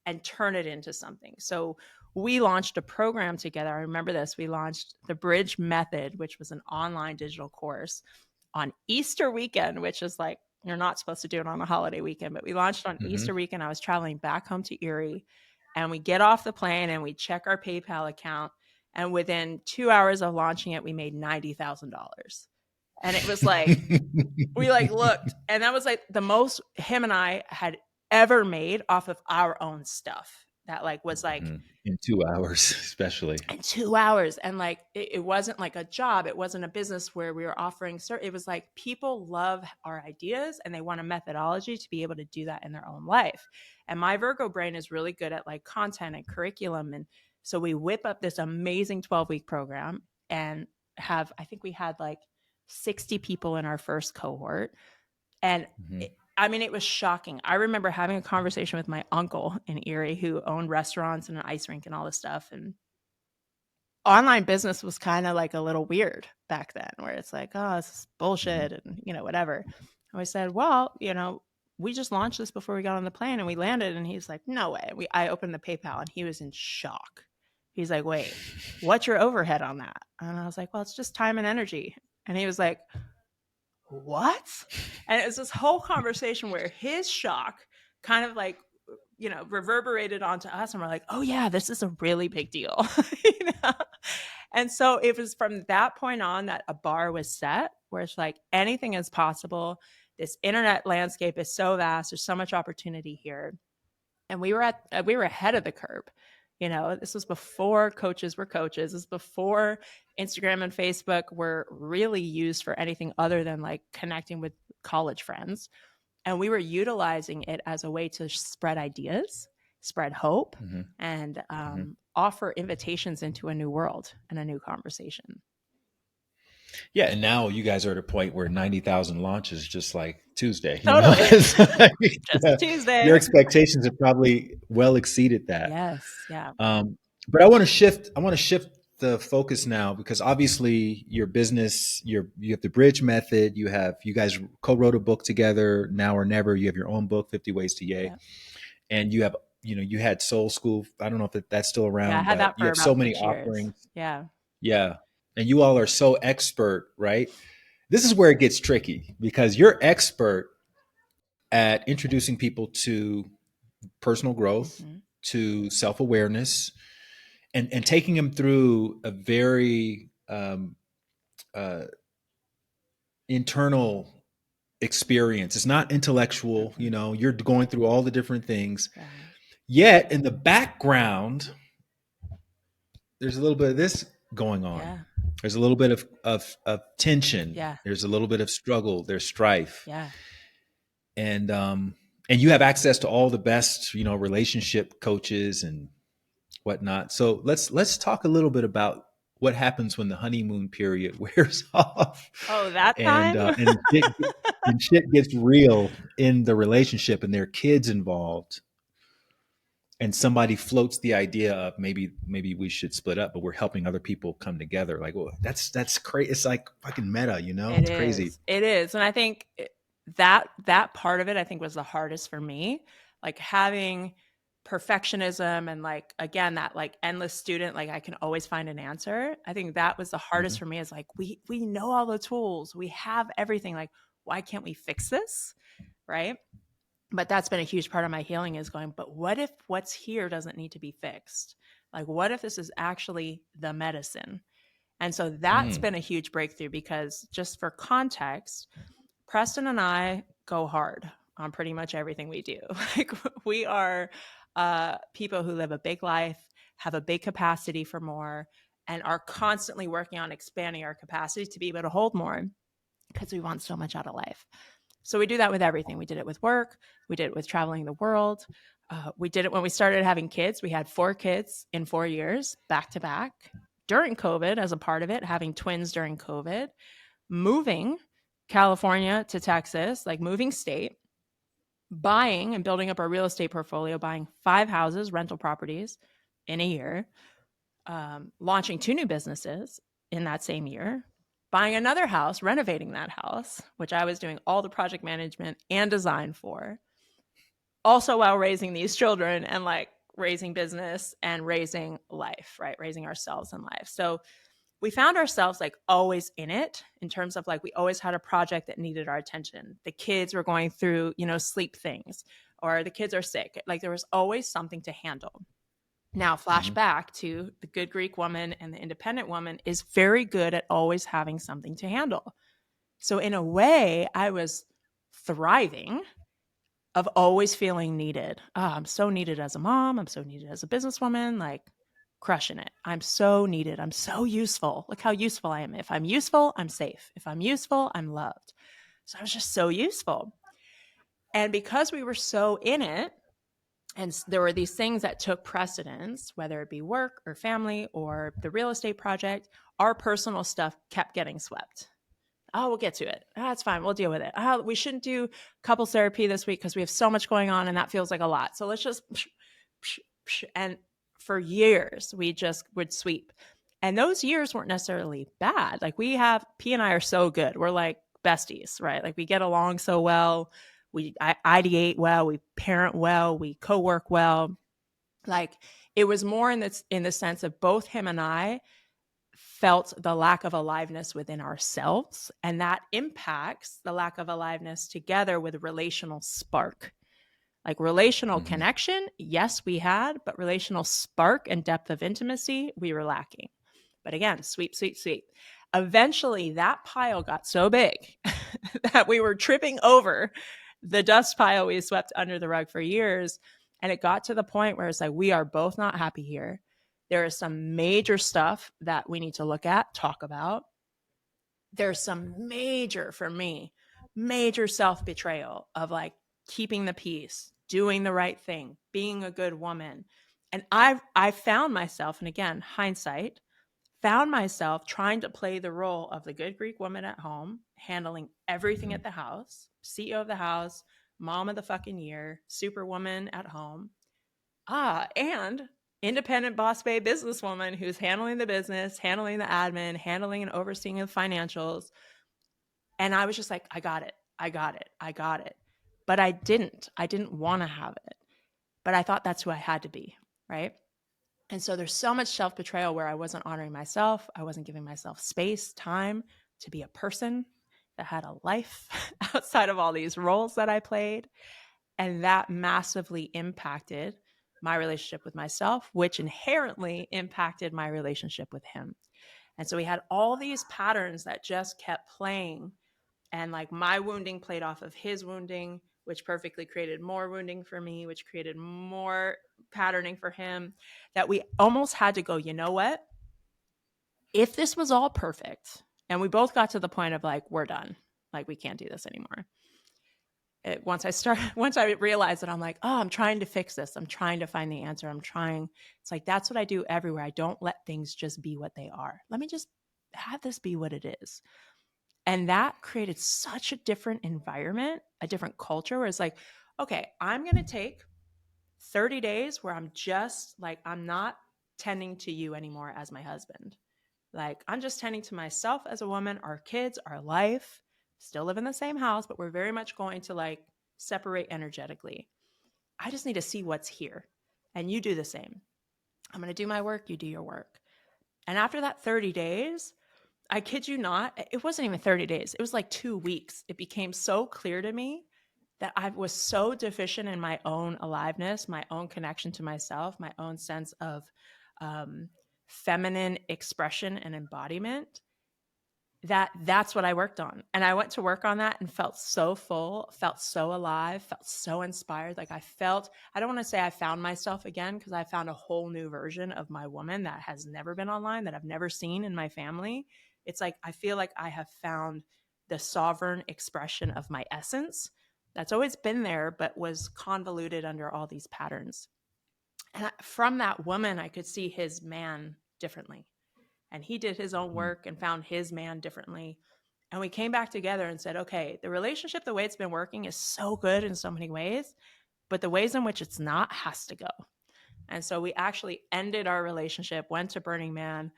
and turn it into something. So we launched a program together. I remember this. We launched the Bridge Method, which was an online digital course on Easter weekend, which is like, you're not supposed to do it on a holiday weekend, but we launched on Mhm. Easter weekend. I was traveling back home to Erie and we get off the plane and we check our PayPal account. And within 2 hours of launching it, we made $90,000. And it was like, we like looked, and that was like the most him and I had ever made off of our own stuff. That like was like Mhm. In 2 hours, especially. in 2 hours. And like it wasn't like a job, it wasn't a business where we were offering it was like people love our ideas and they want a methodology to be able to do that in their own life. And my Virgo brain is really good at like content and curriculum. And so we whip up this amazing 12-week program and I think we had like 60 people in our first cohort. And Mhm. I mean, it was shocking. I remember having a conversation with my uncle in Erie who owned restaurants and an ice rink and all this stuff. And online business was kind of like a little weird back then, where it's like, oh, this is Mhm. bullshit and, whatever. And we said, well, we just launched this before we got on the plane and we landed. And he's like, no way. I opened the PayPal and he was in shock. He's like, wait, what's your overhead on that? And I was like, well, it's just time and energy. And he was like, what? And it was this whole conversation where his shock kind of like, reverberated onto us. And we're like, oh, yeah, this is a really big deal. you know? And so it was from that point on that a bar was set where it's like anything is possible. This internet landscape is so vast. There's so much opportunity here. And we were ahead of the curve. This was before coaches were coaches. This was before Instagram and Facebook were really used for anything other than like connecting with college friends. And we were utilizing it as a way to spread ideas, spread hope, Mhm. and Mhm. offer invitations into a new world and a new conversation. Yeah, and now you guys are at a point where 90,000 launches just like Tuesday, Totally. It's like, Just a your Tuesday. expectations have probably well exceeded that. Yes. Yeah. But I want to shift the focus now because obviously your business, you have the Bridge Method, you guys co-wrote a book together, Now or Never, you have your own book, 50 Ways to Yay, Yeah. and you had Soul School. I don't know if that's still Yeah. I around, had but that you for have so about many 6 years. offerings. Yeah. Yeah. And you all are so expert, right? This is where it gets tricky because you're expert at introducing people to personal growth, Mm-hmm. to self awareness, and taking them through a very uh, internal experience. It's not intellectual. Mm-mm. You're going through all the different things. Yeah. Yet in the background, there's a little bit of this going on. Yeah. There's a little bit of tension. Yeah. There's a little bit of struggle. There's strife. Yeah. And you have access to all the best relationship coaches and whatnot. So let's talk a little bit about what happens when the honeymoon period wears off Oh, that and time? shit gets real in the relationship and there are kids involved and somebody floats the idea of maybe we should split up, but we're helping other people come together. Like, well, that's crazy. It's like fucking meta, It it's crazy. is. It is. And I think that part of it, I think, was the hardest for me. Like having perfectionism and like again that like endless student, like I can always find an answer. I think that was the hardest Mhm. for me, is like we know all the tools, we have everything. Like, why can't we fix this? Right. But that's been a huge part of my healing, is going, but what if what's here doesn't need to be fixed? Like, what if this is actually the medicine? And so that's Mm. been a huge breakthrough, because just for context, Preston and I go hard on pretty much everything we do. Like, we are people who live a big life, have a big capacity for more, and are constantly working on expanding our capacity to be able to hold more, because we want so much out of life. So we do that with everything. We did it with work. We did it with traveling the world. We did it when we started having kids. We had 4 kids in 4 years, back to back. During COVID, as a part of it, having twins during COVID, moving California to Texas, like moving state, buying and building up our real estate portfolio, buying 5 houses, rental properties in a year, launching 2 new businesses in that same year, buying another house, renovating that house, which I was doing all the project management and design for, also while raising these children and like raising business and raising life, right? Raising ourselves in life. So we found ourselves like always in it, in terms of like we always had a project that needed our attention. The kids were going through, sleep things, or the kids are sick. Like there was always something to handle. Now, Mhm. flashback to the good Greek woman and the independent woman is very good at always having something to handle. So, in a way, I was thriving, of always feeling needed. Oh, I'm so needed as a mom. I'm so needed as a businesswoman, like crushing it. I'm so needed. I'm so useful. Look how useful I am. If I'm useful, I'm safe. If I'm useful, I'm loved. So, I was just so useful. And because we were so in it, and there were these things that took precedence, whether it be work or family or the real estate project, our personal stuff kept getting swept. Oh, we'll get to it. That's fine. We'll deal with it. Oh, we shouldn't do couples therapy this week because we have so much going on and that feels like a lot. So let's just, and for years, we just would sweep. And those years weren't necessarily bad. Like P and I are so good. We're like besties, right? Like we get along so well. We ideate well. We parent well. We co-work well. Like it was more in the sense of both him and I felt the lack of aliveness within ourselves, and that impacts the lack of aliveness together with relational spark. Like relational connection, yes, we had, but relational spark and depth of intimacy, we were lacking. But again, sweep, sweep, sweep. Eventually, that pile got so big that we were tripping over the dust pile we swept under the rug for years. And it got to the point where it's like, we are both not happy here. There is some major stuff that we need to look at, talk about. There's some major, for me, major self-betrayal of like keeping the peace, doing the right thing, being a good woman. And I found myself, and again, hindsight, found myself trying to play the role of the good Greek woman at home, handling everything at the house, CEO of the house, mom of the fucking year, superwoman at home. And independent boss babe businesswoman who's handling the business, handling the admin, handling and overseeing the financials. And I was just like, I got it. I got it. I got it. But I didn't want to have it. But I thought that's who I had to be. Right. And so there's so much self-betrayal where I wasn't honoring myself. I wasn't giving myself space, time to be a person that had a life outside of all these roles that I played. And that massively impacted my relationship with myself, which inherently impacted my relationship with him. And so we had all these patterns that just kept playing. And like my wounding played off of his wounding, which perfectly created more wounding for me, which created more patterning for him, that we almost had to go, you know what? If this was all perfect and we both got to the point of like, we're done, like we can't do this anymore. Once I realized that, I'm like, oh, I'm trying to fix this. I'm trying to find the answer. It's like, that's what I do everywhere. I don't let things just be what they are. Let me just have this be what it is. And that created such a different environment, a different culture where it's like, okay, I'm going to take 30 days where I'm just like, I'm not tending to you anymore as my husband. Like, I'm just tending to myself as a woman, our kids, our life, still live in the same house, but we're very much going to like separate energetically. I just need to see what's here. And you do the same. I'm going to do my work, you do your work. And after that 30 days, I kid you not, it wasn't even 30 days. It was like 2 weeks. It became so clear to me that I was so deficient in my own aliveness, my own connection to myself, my own sense of feminine expression and embodiment, that's what I worked on. And I went to work on that and felt so full, felt so alive, felt so inspired. Like I don't want to say I found myself again, because I found a whole new version of my woman that has never been online, that I've never seen in my family. It's like, I feel like I have found the sovereign expression of my essence that's always been there, but was convoluted under all these patterns. And from that woman, I could see his man differently. And he did his own work and found his man differently. And we came back together and said, okay, the relationship, the way it's been working is so good in so many ways, but the ways in which it's not has to go. And so we actually ended our relationship, went to Burning Man,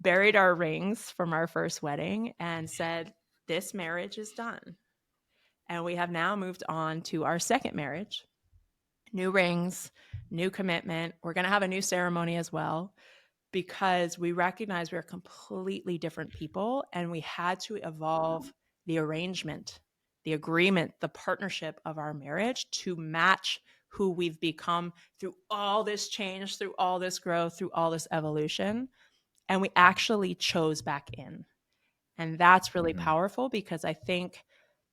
buried our rings from our first wedding, and said, this marriage is done. And we have now moved on to our second marriage. New rings, new commitment. We're going to have a new ceremony as well, because we recognize we're completely different people, and we had to evolve the arrangement, the agreement, the partnership of our marriage to match who we've become through all this change, through all this growth, through all this evolution. And we actually chose back in. And that's really powerful, because I think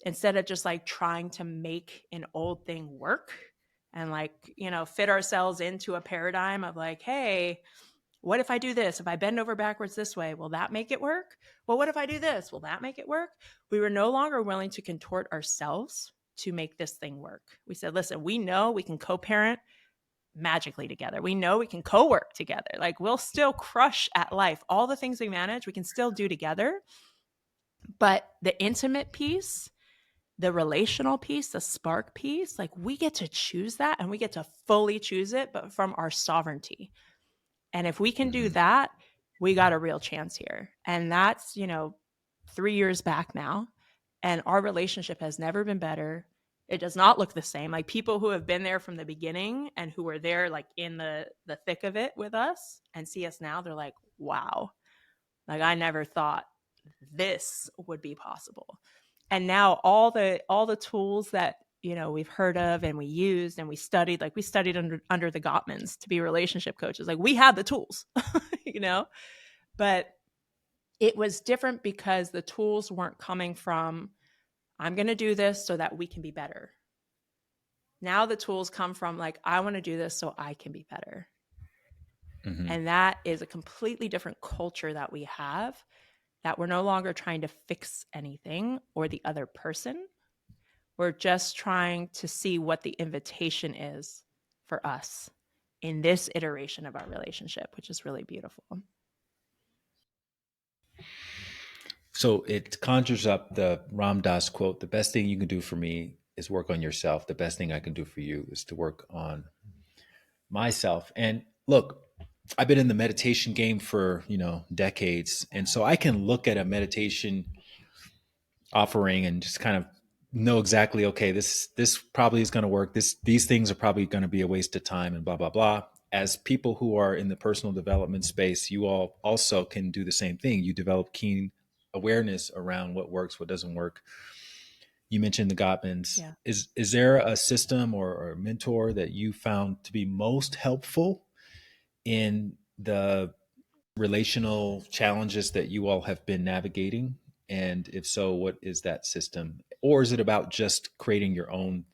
instead of just like trying to make an old thing work and like, fit ourselves into a paradigm of like, hey, what if I do this? If I bend over backwards this way, will that make it work? Well, what if I do this? Will that make it work? We were no longer willing to contort ourselves to make this thing work. We said, listen, we know we can co-parent magically together. We know we can co-work together. Like, we'll still crush at life. All the things we manage, we can still do together. But the intimate piece, the relational piece, the spark piece, like we get to choose that and we get to fully choose it, but from our sovereignty. And if we can do Hmm. that, we got a real chance here. And that's, 3 years back now. And our relationship has never been better. It does not look the same. Like people who have been there from the beginning and who were there like in the thick of it with us and see us now, they're like, wow, like I never thought this would be possible. And now all the tools that we've heard of and we used and we studied, like we studied under the Gottmans to be relationship coaches. Like we had the tools, you know, but it was different because the tools weren't coming from I'm going to do this so that we can be better. Now the tools come from like I want to do this so I can be better. Hmm. And that is a completely different culture that we have, that we're no longer trying to fix anything or the other person. We're just trying to see what the invitation is for us in this iteration of our relationship, which is really beautiful. So it conjures up the Ram Dass quote: "The best thing you can do for me is work on yourself. The best thing I can do for you is to work on myself." And look, I've been in the meditation game for, decades. And so I can look at a meditation offering and just kind of know exactly, okay, this probably is going to work. These things are probably going to be a waste of time and blah blah blah. As people who are in the personal development space, you all also can do the same thing. You develop keen awareness around what works, what doesn't work. You mentioned the Gottmans. Yeah. Is there a system or a mentor that you found to be most helpful in the relational challenges that you all have been navigating? And if so, what is that system? Or is it about just creating your own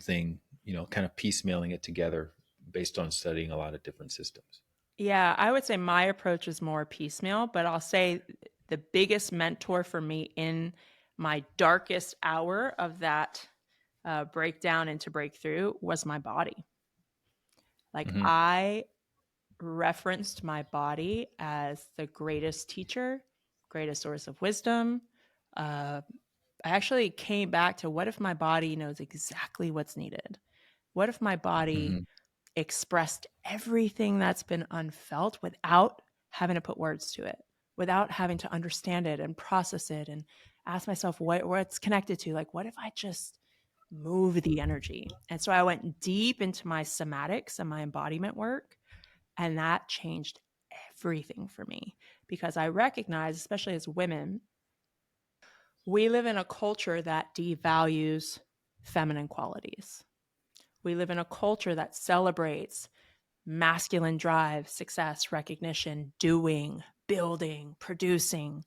thing, kind of piecemealing it together based on studying a lot of different systems? Yeah, I would say my approach is more piecemeal, but I'll say the biggest mentor for me in my darkest hour of that breakdown into breakthrough was my body. Like Hmm. I referenced my body as the greatest teacher, greatest source of wisdom. Uh, I actually came back to what if my body knows exactly what's needed? What if my body Hmm. expressed everything that's been unfelt without having to put words to it, without having to understand it and process it and ask myself what's connected to? Like, what if I just move the energy? And so I went deep into my somatics and my embodiment work, and that changed everything for me because I recognize, especially as women, we live in a culture that devalues feminine qualities. We live in a culture that celebrates masculine drive, success, recognition, doing, building, producing.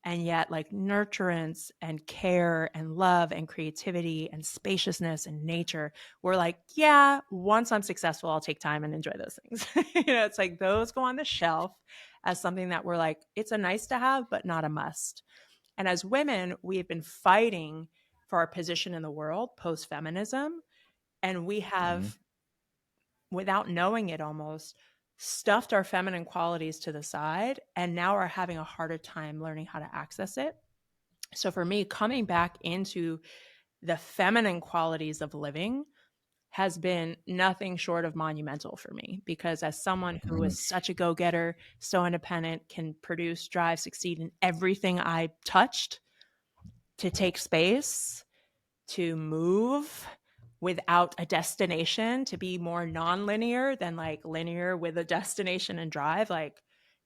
And yet, like nurturance and care and love and creativity and spaciousness and nature, we're like, yeah, once I'm successful, I'll take time and enjoy those things. It's like those go on the shelf as something that we're like, it's a nice to have, but not a must. And as women, we've been fighting for our position in the world post feminism. And we Hmm. have, without knowing it almost, stuffed our feminine qualities to the side and now are having a harder time learning how to access it. So for me, coming back into the feminine qualities of living has been nothing short of monumental for me because as someone who Hmm. is such a go-getter, so independent, can produce, drive, succeed in everything I touched, to take space, to move without a destination, to be more non-linear than like linear with a destination and drive, like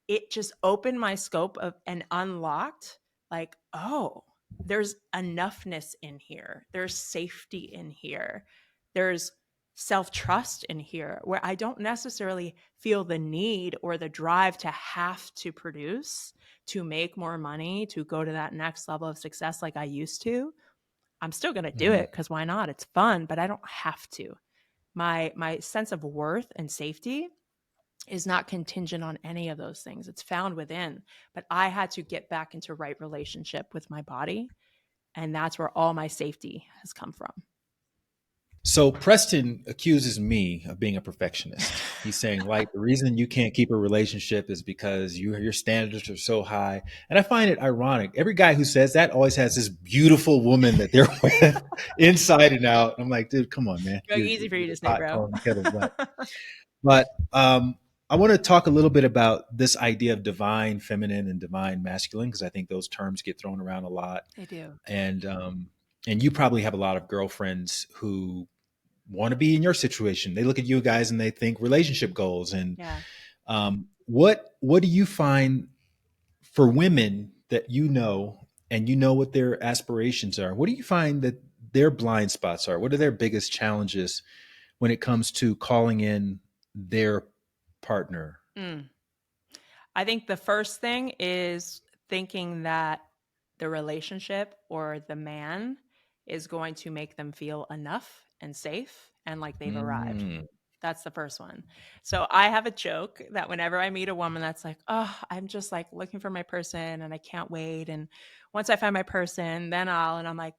it just opened my scope of and unlocked like, oh, there's enoughness in here, there's safety in here, there's self-trust in here where I don't necessarily feel the need or the drive to have to produce to make more money to go to that next level of success like I used to. I'm still going to do Hmm. it because why not? It's fun, but I don't have to. My sense of worth and safety is not contingent on any of those things. It's found within. But I had to get back into right relationship with my body, and that's where all my safety has come from. So Preston accuses me of being a perfectionist. He's saying, like, the reason you can't keep a relationship is because your standards are so high. And I find it ironic. Every guy who says that always has this beautiful woman that they're with inside and out. I'm like, dude, come on, man. Easy for you You're to the say, pot bro. calling the kettle black. But I want to talk a little bit about this idea of divine feminine and divine masculine, because I think those terms get thrown around a lot. They do. And you probably have a lot of girlfriends who want to be in your situation. They look at you guys and they think relationship goals. And Yeah. what do you find for women that you know, and you know what their aspirations are? What do you find that their blind spots are? What are their biggest challenges when it comes to calling in their partner? Mm. I think the first thing is thinking that the relationship or the man is going to make them feel enough and safe and like they've arrived. Mm. That's the first one. So I have a joke that whenever I meet a woman that's like, oh, I'm just like looking for my person and I can't wait. And once I find my person, and I'm like,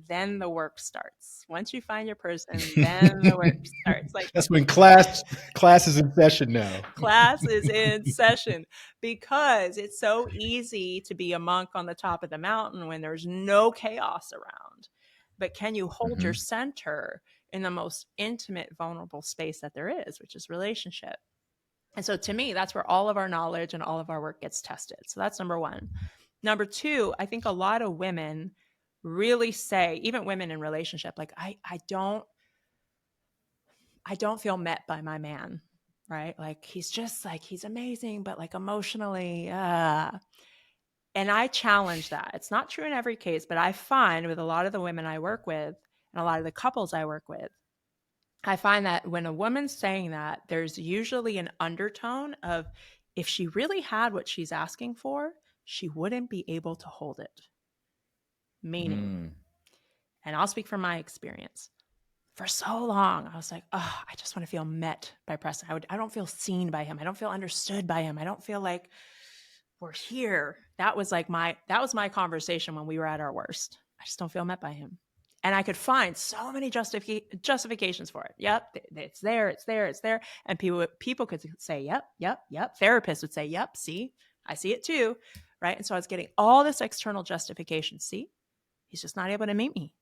then the work starts. Once you find your person, then the work starts. Like, That's when class is in session now. class is in session because it's so easy to be a monk on the top of the mountain when there's no chaos around. But can you hold your Hmm. center in the most intimate, vulnerable space that there is, which is relationship? And so to me, that's where all of our knowledge and all of our work gets tested. So that's number one. Number two, I think a lot of women really say, even women in relationship, like I don't feel met by my man, right? Like he's just like he's amazing, but like emotionally, and I challenge that. It's not true in every case, but I find with a lot of the women I work with and a lot of the couples I work with, I find that when a woman's saying that, there's usually an undertone of if she really had what she's asking for, she wouldn't be able to hold it. Meaning, Mm. and I'll speak from my experience. For so long, I was like, oh, I just want to feel met by Preston. I don't feel seen by him. I don't feel understood by him. I don't feel like we're here. That was my conversation when we were at our worst. I just don't feel met by him. And I could find so many justifications for it. Yep, it's there, it's there, it's there. And people could say, yep, yep, yep. Therapists would say, yep, see, I see it too. Right. And so I was getting all this external justification. See, he's just not able to meet me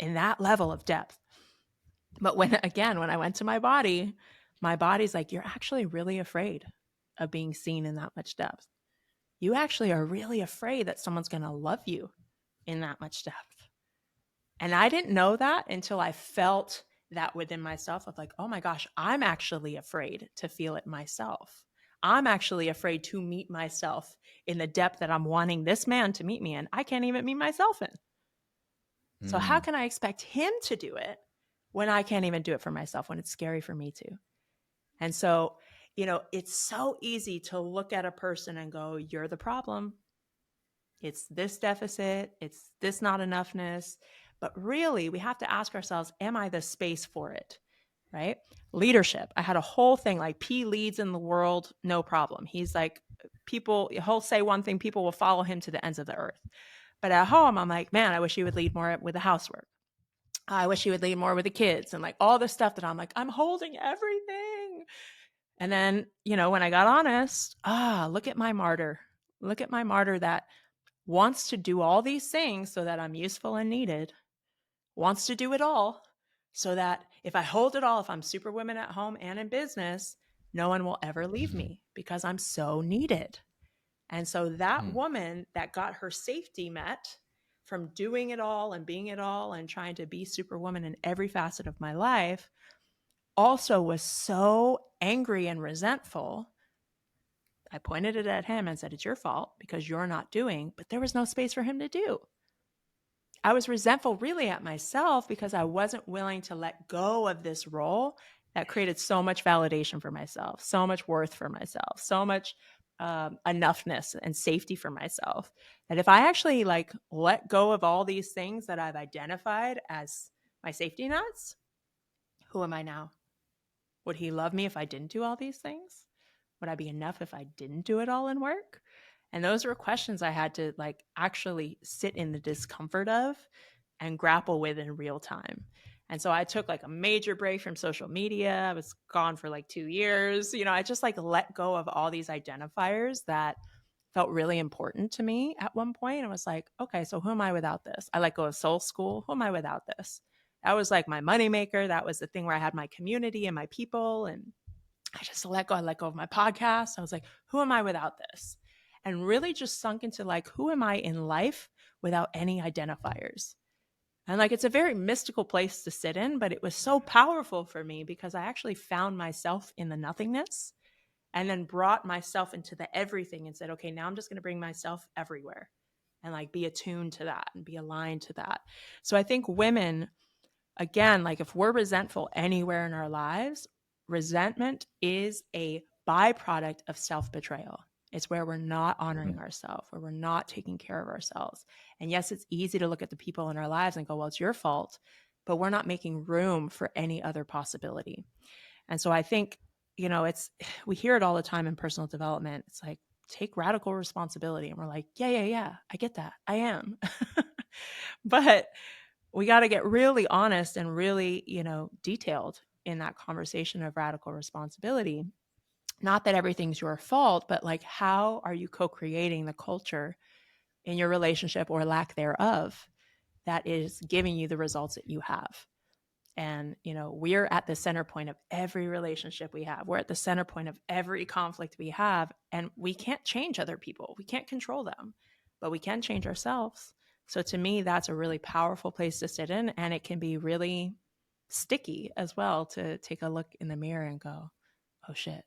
in that level of depth. But when I went to my body's like, you're actually really afraid of being seen in that much depth. You actually are really afraid that someone's going to love you in that much depth. And I didn't know that until I felt that within myself of like, oh my gosh, I'm actually afraid to feel it myself. I'm actually afraid to meet myself in the depth that I'm wanting this man to meet me in. I can't even meet myself in. So how Mm. can I expect him to do it when I can't even do it for myself, when it's scary for me to? And so, it's so easy to look at a person and go, you're the problem. It's this deficit. It's this not enoughness. But really, we have to ask ourselves, am I the space for it? Right? Leadership. I had a whole thing like P leads in the world, no problem. He's like, he'll say one thing, people will follow him to the ends of the earth. But at home, I'm like, man, I wish he would lead more with the housework. I wish he would lead more with the kids and like all this stuff that I'm like, I'm holding everything. And then, when I got honest, look at my martyr. Look at my martyr that wants to do all these things so that I'm useful and needed, wants to do it all so that if I hold it all, if I'm superwoman at home and in business, no one will ever leave Mhm. me because I'm so needed. And so that Mm. woman that got her safety met from doing it all and being it all and trying to be superwoman in every facet of my life also was so angry and resentful. I pointed it at him and said, it's your fault because you're not doing, but there was no space for him to do. I was resentful really at myself because I wasn't willing to let go of this role that created so much validation for myself, so much worth for myself, so much enoughness and safety for myself. That if I actually like let go of all these things that I've identified as my safety nets, who am I now? Would he love me if I didn't do all these things? Would I be enough if I didn't do it all in work? And those were questions I had to like actually sit in the discomfort of and grapple with in real time. And so I took like a major break from social media. I was gone for like 2 years. I just like let go of all these identifiers that felt really important to me at one point. I was like, okay, so who am I without this? I let go of soul school. Who am I without this? That was like my moneymaker. That was the thing where I had my community and my people. And I just let go. I let go of my podcast. I was like, who am I without this? And really just sunk into like, who am I in life without any identifiers? And like, it's a very mystical place to sit in, but it was so powerful for me because I actually found myself in the nothingness and then brought myself into the everything and said, okay, now I'm just going to bring myself everywhere and like be attuned to that and be aligned to that. So I think women, again, like if we're resentful anywhere in our lives, resentment is a byproduct of self-betrayal. It's where we're not honoring ourselves, where we're not taking care of ourselves. And yes, it's easy to look at the people in our lives and go, well, it's your fault, but we're not making room for any other possibility. And so I think, we hear it all the time in personal development. It's like, take radical responsibility. And we're like, yeah, I get that. I am. But we got to get really honest and really, detailed in that conversation of radical responsibility. Not that everything's your fault, but like, how are you co-creating the culture in your relationship or lack thereof that is giving you the results that you have? And, we're at the center point of every relationship we have. We're at the center point of every conflict we have. And we can't change other people. We can't control them, but we can change ourselves. So to me, that's a really powerful place to sit in. And it can be really sticky as well to take a look in the mirror and go, oh shit.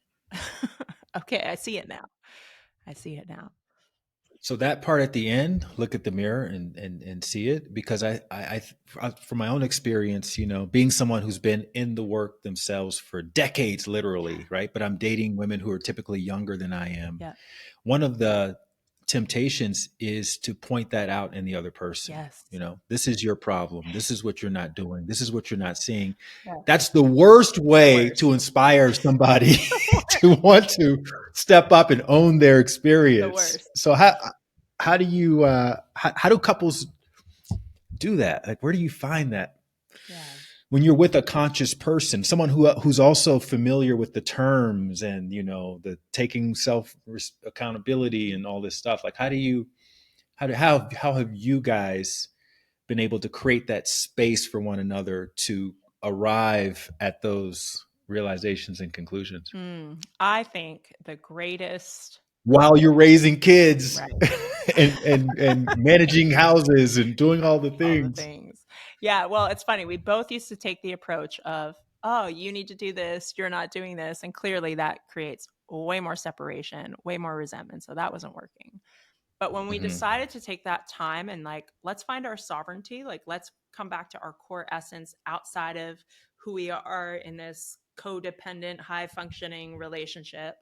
Okay, I see it now. I see it now. So that part at the end, look at the mirror and see it, because from my own experience, being someone who's been in the work themselves for decades, literally, right? But I'm dating women who are typically younger than I am. Yeah. One of the temptations is to point that out in the other person. Yes. This is your problem. This is what you're not doing. This is what you're not seeing. Yeah. That's the worst way Worst. to inspire somebody to want to step up and own their The experience. worst. So how do you how do couples do that? Like, where do you find that? Yeah. When you're with a conscious person, someone who's also familiar with the terms and the taking self accountability and all this stuff, like how have you guys been able to create that space for one another to arrive at those realizations and conclusions I think the greatest, while you're raising kids right, and managing houses and doing all the all the things? things. Yeah, well, it's funny. We both used to take the approach of, oh, you need to do this, you're not doing this. And clearly that creates way more separation, way more resentment. So that wasn't working. But when we Mm-hmm. decided to take that time and like, let's find our sovereignty, like, let's come back to our core essence outside of who we are in this codependent, high functioning relationship.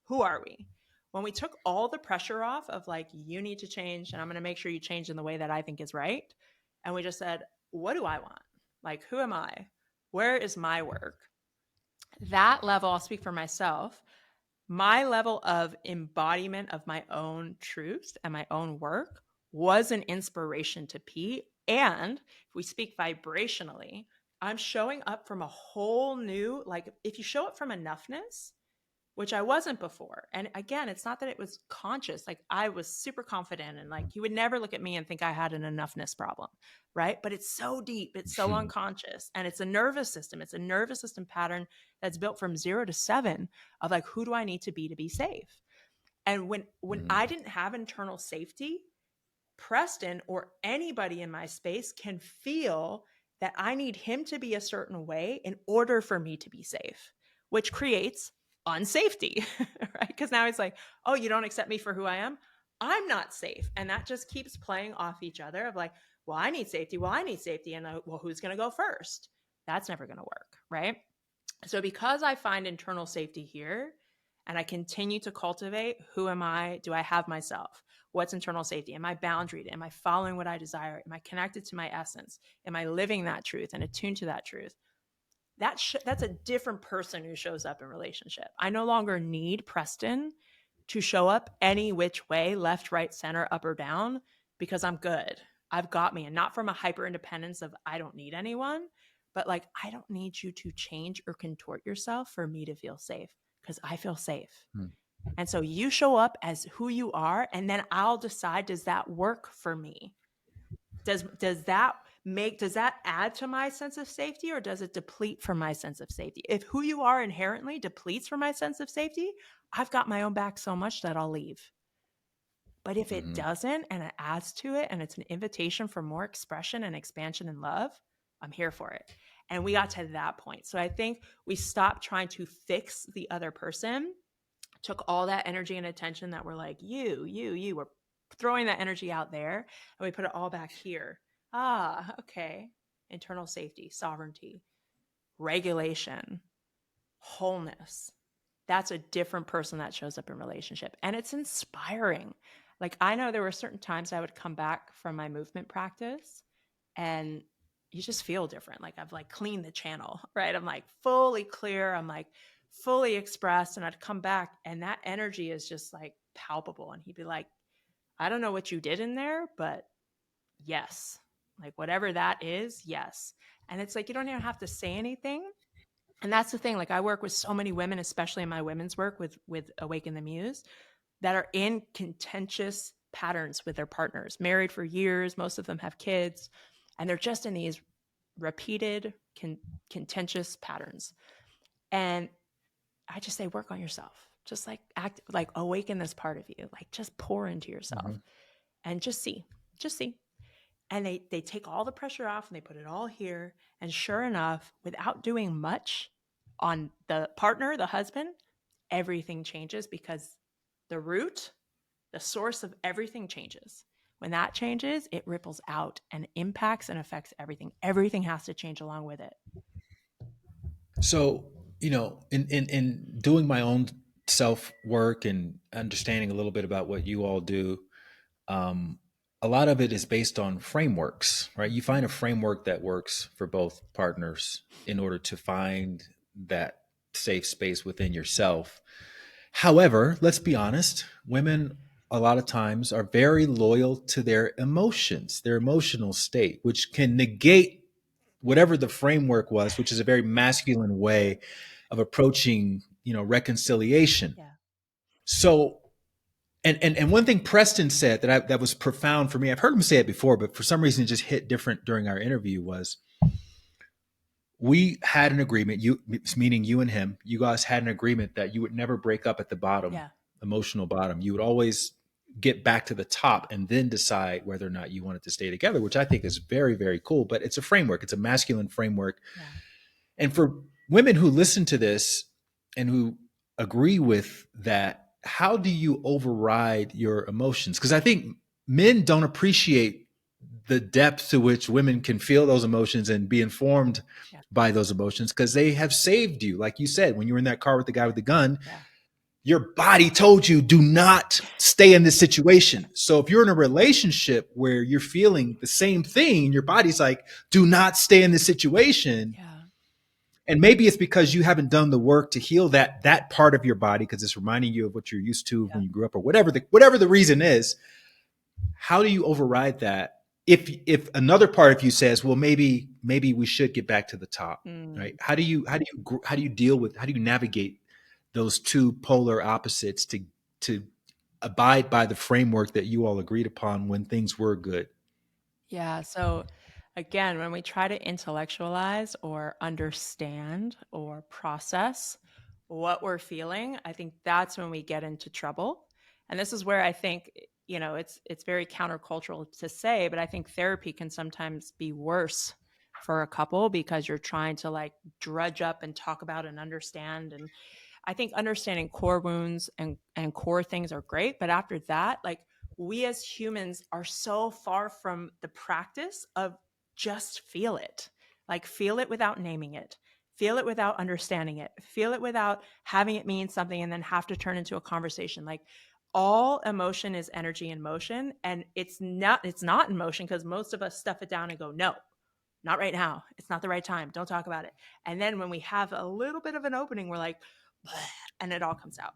Who are we? When we took all the pressure off of like, you need to change, and I'm going to make sure you change in the way that I think is right. And we just said, what do I want? Like, who am I? Where is my work? That level, I'll speak for myself, my level of embodiment of my own truth and my own work was an inspiration to Pete. And if we speak vibrationally, I'm showing up from a whole new, like, if you show up from enoughness, which I wasn't before. And again, it's not that it was conscious. Like, I was super confident and like, you would never look at me and think I had an enoughness problem. Right. But it's so deep. It's so unconscious. And it's a nervous system. It's a nervous system pattern that's built from 0 to 7 of like, who do I need to be safe? And when I didn't have internal safety, Preston or anybody in my space can feel that I need him to be a certain way in order for me to be safe, which creates unsafety, right? Because now it's like, oh, you don't accept me for who I am. I'm not safe. And that just keeps playing off each other of like, well, I need safety. Well, I need safety. And well, who's going to go first? That's never going to work, right? So because I find internal safety here and I continue to cultivate, who am I? Do I have myself? What's internal safety? Am I boundaried? Am I following what I desire? Am I connected to my essence? Am I living that truth and attuned to that truth? That's a different person who shows up in relationship. I no longer need Preston to show up any which way, left, right, center, up or down, because I'm good. I've got me. And not from a hyper independence of I don't need anyone, but like, I don't need you to change or contort yourself for me to feel safe, because I feel safe. Mm. And so you show up as who you are, and then I'll decide, does that work for me? Does that add to my sense of safety, or does it deplete from my sense of safety? If who you are inherently depletes from my sense of safety, I've got my own back so much that I'll leave. But if it Mm-hmm. doesn't and it adds to it and it's an invitation for more expression and expansion and love, I'm here for it. And we got to that point. So I think we stopped trying to fix the other person, took all that energy and attention that we're like, you, we're throwing that energy out there, and we put it all back here. Ah, okay. Internal safety, sovereignty, regulation, wholeness. That's a different person that shows up in relationship. And it's inspiring. Like, I know there were certain times I would come back from my movement practice and you just feel different. Like, I've like cleaned the channel, right? I'm like fully clear. I'm like fully expressed. And I'd come back and that energy is just like palpable. And he'd be like, I don't know what you did in there, but yes, like whatever that is, yes. And it's like, you don't even have to say anything. And that's the thing. Like, I work with so many women, especially in my women's work with Awaken the Muse, that are in contentious patterns with their partners, married for years. Most of them have kids, and they're just in these repeated contentious patterns. And I just say, work on yourself. Just like act, like awaken this part of you. Like, just pour into Mm-hmm. yourself and just see. And they take all the pressure off and they put it all here. And sure enough, without doing much on the partner, the husband, everything changes, because the root, the source of everything changes. When that changes, it ripples out and impacts and affects everything. Everything has to change along with it. So, in doing my own self work and understanding a little bit about what you all do, um, a lot of it is based on frameworks, right? You find a framework that works for both partners in order to find that safe space within yourself. However, let's be honest, women a lot of times are very loyal to their emotions, their emotional state, which can negate whatever the framework was, which is a very masculine way of approaching, reconciliation. Yeah. So, and one thing Preston said that was profound for me. I've heard him say it before, but for some reason it just hit different during our interview. Was we had an agreement, you meaning you and him, you guys had an agreement that you would never break up at the bottom, Yeah. emotional bottom. You would always get back to the top and then decide whether or not you wanted to stay together, which I think is very, very cool. But it's a framework, it's a masculine framework. Yeah. And for women who listen to this and who agree with that, how do you override your emotions? Because I think men don't appreciate the depth to which women can feel those emotions and be informed Yeah. by those emotions, because they have saved you. Like you said, when you were in that car with the guy with the gun, Yeah. your body told you, do not stay in this situation. So if you're in a relationship where you're feeling the same thing, your body's like, do not stay in this situation. Yeah. And maybe it's because you haven't done the work to heal that part of your body, because it's reminding you of what you're used to Yeah. when you grew up, or whatever the reason is. How do you override that if another part of you says, well, maybe we should get back to the top, right? How do you navigate those two polar opposites to abide by the framework that you all agreed upon when things were good? Yeah. So again, when we try to intellectualize or understand or process what we're feeling, I think that's when we get into trouble. And this is where I think, it's very countercultural to say, but I think therapy can sometimes be worse for a couple, because you're trying to like drudge up and talk about and understand. And I think understanding core wounds and core things are great, but after that, like, we as humans are so far from the practice of just feel it. Like, feel it without naming it. Feel it without understanding it. Feel it without having it mean something and then have to turn into a conversation. Like, all emotion is energy in motion, and it's not in motion because most of us stuff it down and go, no, not right now. It's not the right time. Don't talk about it. And then when we have a little bit of an opening, we're like, and it all comes out.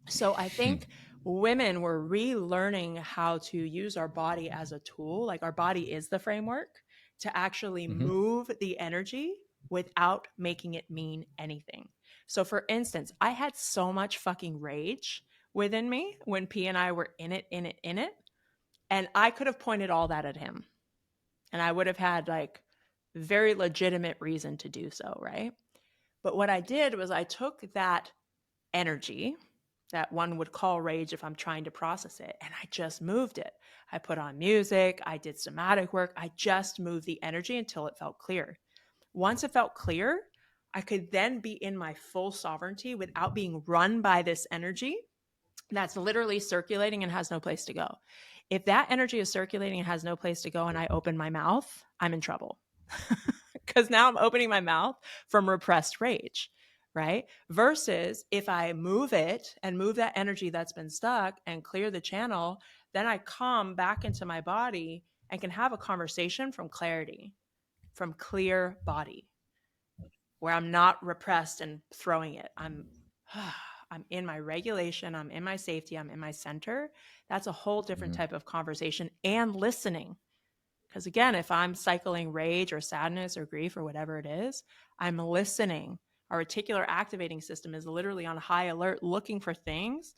So I Hmm. think women were relearning how to use our body as a tool. Like, our body is the framework. to actually Hmm. move the energy without making it mean anything. So, for instance, I had so much fucking rage within me when P and I were in it. And I could have pointed all that at him. And I would have had like very legitimate reason to do so, right? But what I did was I took that energy that one would call rage if I'm trying to process it, and I just moved it. I put on music, I did somatic work, I just moved the energy until it felt clear. Once it felt clear, I could then be in my full sovereignty without being run by this energy that's literally circulating and has no place to go. If that energy is circulating and has no place to go and I open my mouth, I'm in trouble. Because now I'm opening my mouth from repressed rage, right? Versus if I move it and move that energy that's been stuck and clear the channel, then I come back into my body and can have a conversation from clarity, from clear body, where I'm not repressed and throwing it. I'm in my regulation, I'm in my safety, I'm in my center. That's a whole different Hmm. type of conversation and listening. Because again, if I'm cycling rage or sadness or grief or whatever it is, I'm listening. Our reticular activating system is literally on high alert looking for things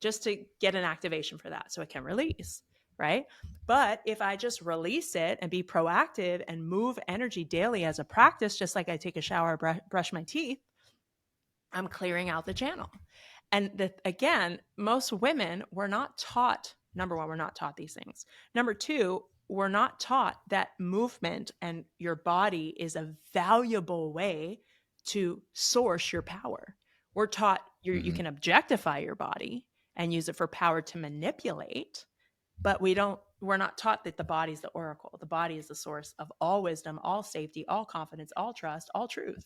just to get an activation for that so it can release, right? But if I just release it and be proactive and move energy daily as a practice, just like I take a shower, brush my teeth, I'm clearing out the channel. And again, most women were not taught, number one, we're not taught these things. Number two, we're not taught that movement and your body is a valuable way to source your power. We're taught you Hmm. can objectify your body and use it for power to manipulate, but we're not taught that the body is the oracle. The body is the source of all wisdom, all safety, all confidence, all trust, all truth.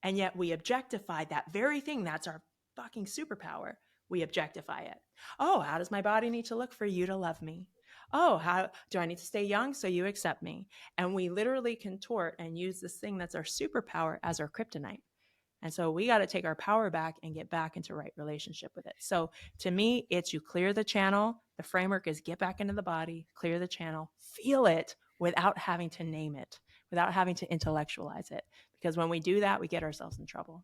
And yet we objectify that very thing that's our fucking superpower. We objectify it. Oh, how does my body need to look for you to love me? Oh, how do I need to stay young so you accept me? And we literally contort and use this thing that's our superpower as our kryptonite. And so we got to take our power back and get back into right relationship with it. So to me, it's you clear the channel. The framework is get back into the body, clear the channel, feel it without having to name it, without having to intellectualize it. Because when we do that, we get ourselves in trouble.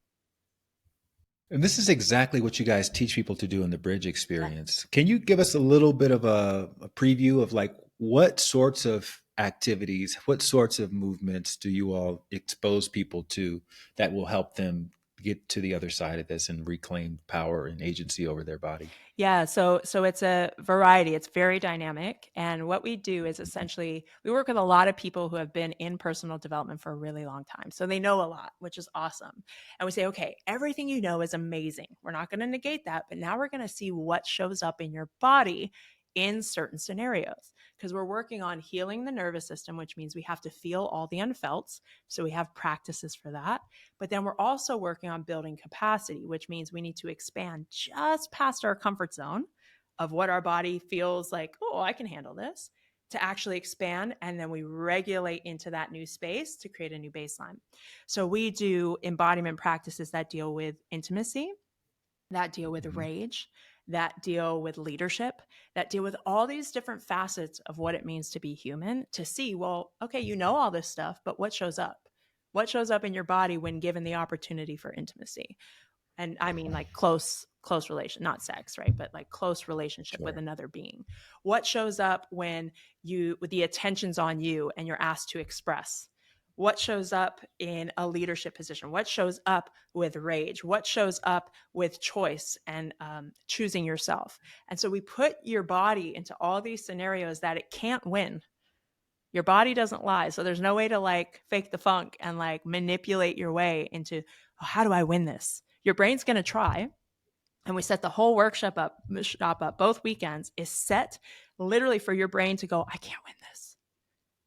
And this is exactly what you guys teach people to do in the bridge Yeah. experience. Can you give us a little bit of a preview of like what sorts of activities, what sorts of movements do you all expose people to that will help them get to the other side of this and reclaim power and agency over their body? Yeah, so it's a variety. It's very dynamic. And what we do is essentially we work with a lot of people who have been in personal development for a really long time. So they know a lot, which is awesome. And we say, okay, everything you know is amazing. We're not going to negate that, but now we're going to see what shows up in your body in certain scenarios because we're working on healing the nervous system, which means we have to feel all the unfelts. So we have practices for that. But then we're also working on building capacity, which means we need to expand just past our comfort zone of what our body feels like, oh, I can handle this, to actually expand. And then we regulate into that new space to create a new baseline. So we do embodiment practices that deal with intimacy, that deal with Mhm. rage, that deal with leadership, that deal with all these different facets of what it means to be human to see, well, okay, you know all this stuff, but what shows up? What shows up in your body when given the opportunity for intimacy? And I mean like close relation, not sex, right? But like close relationship with Sure. another being. What shows up when the attention's on you and you're asked to express? What shows up in a leadership position? What shows up with rage? What shows up with choice and choosing yourself? And so we put your body into all these scenarios that it can't win. Your body doesn't lie. So there's no way to like fake the funk and like manipulate your way into, oh, how do I win this? Your brain's going to try. And we set the whole shop up both weekends is set literally for your brain to go, I can't win this.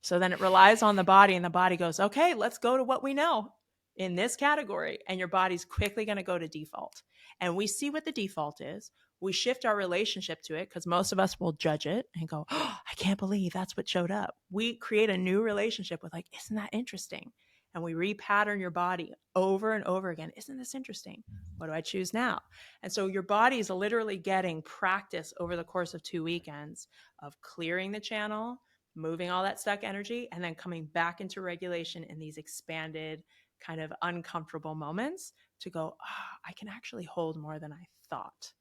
So then it relies on the body, and the body goes, okay, let's go to what we know in this category. And your body's quickly going to go to default. And we see what the default is. We shift our relationship to it because most of us will judge it and go, oh, I can't believe that's what showed up. We create a new relationship with, like, isn't that interesting? And we repattern your body over and over again. Isn't this interesting? What do I choose now? And so your body is literally getting practice over the course of 2 weekends of clearing the channel, moving all that stuck energy and then coming back into regulation in these expanded, kind of uncomfortable moments to go, I can actually hold more than I thought.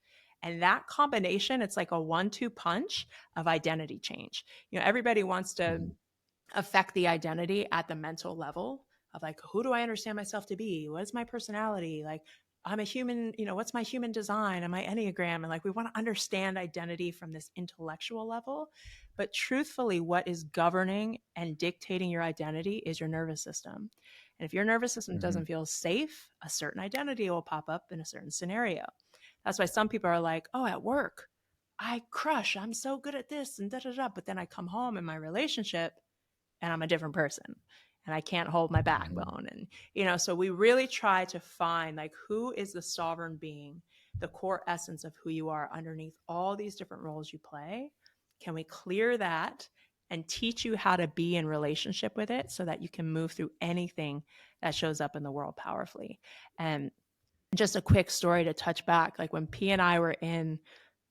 And that combination, it's like a 1-2 punch of identity change. Everybody wants to affect the identity at the mental level of like, who do I understand myself to be? What is my personality? Like, I'm a human, what's my human design and my Enneagram? And like, we want to understand identity from this intellectual level. But truthfully, what is governing and dictating your identity is your nervous system. And if your nervous system doesn't feel safe, a certain identity will pop up in a certain scenario. That's why some people are like, oh, at work, I crush, I'm so good at this and da da da. But then I come home in my relationship and I'm a different person and I can't hold my backbone. And, so we really try to find like, who is the sovereign being, the core essence of who you are underneath all these different roles you play. Can we clear that and teach you how to be in relationship with it so that you can move through anything that shows up in the world powerfully? And just a quick story to touch back, like when P and I were in,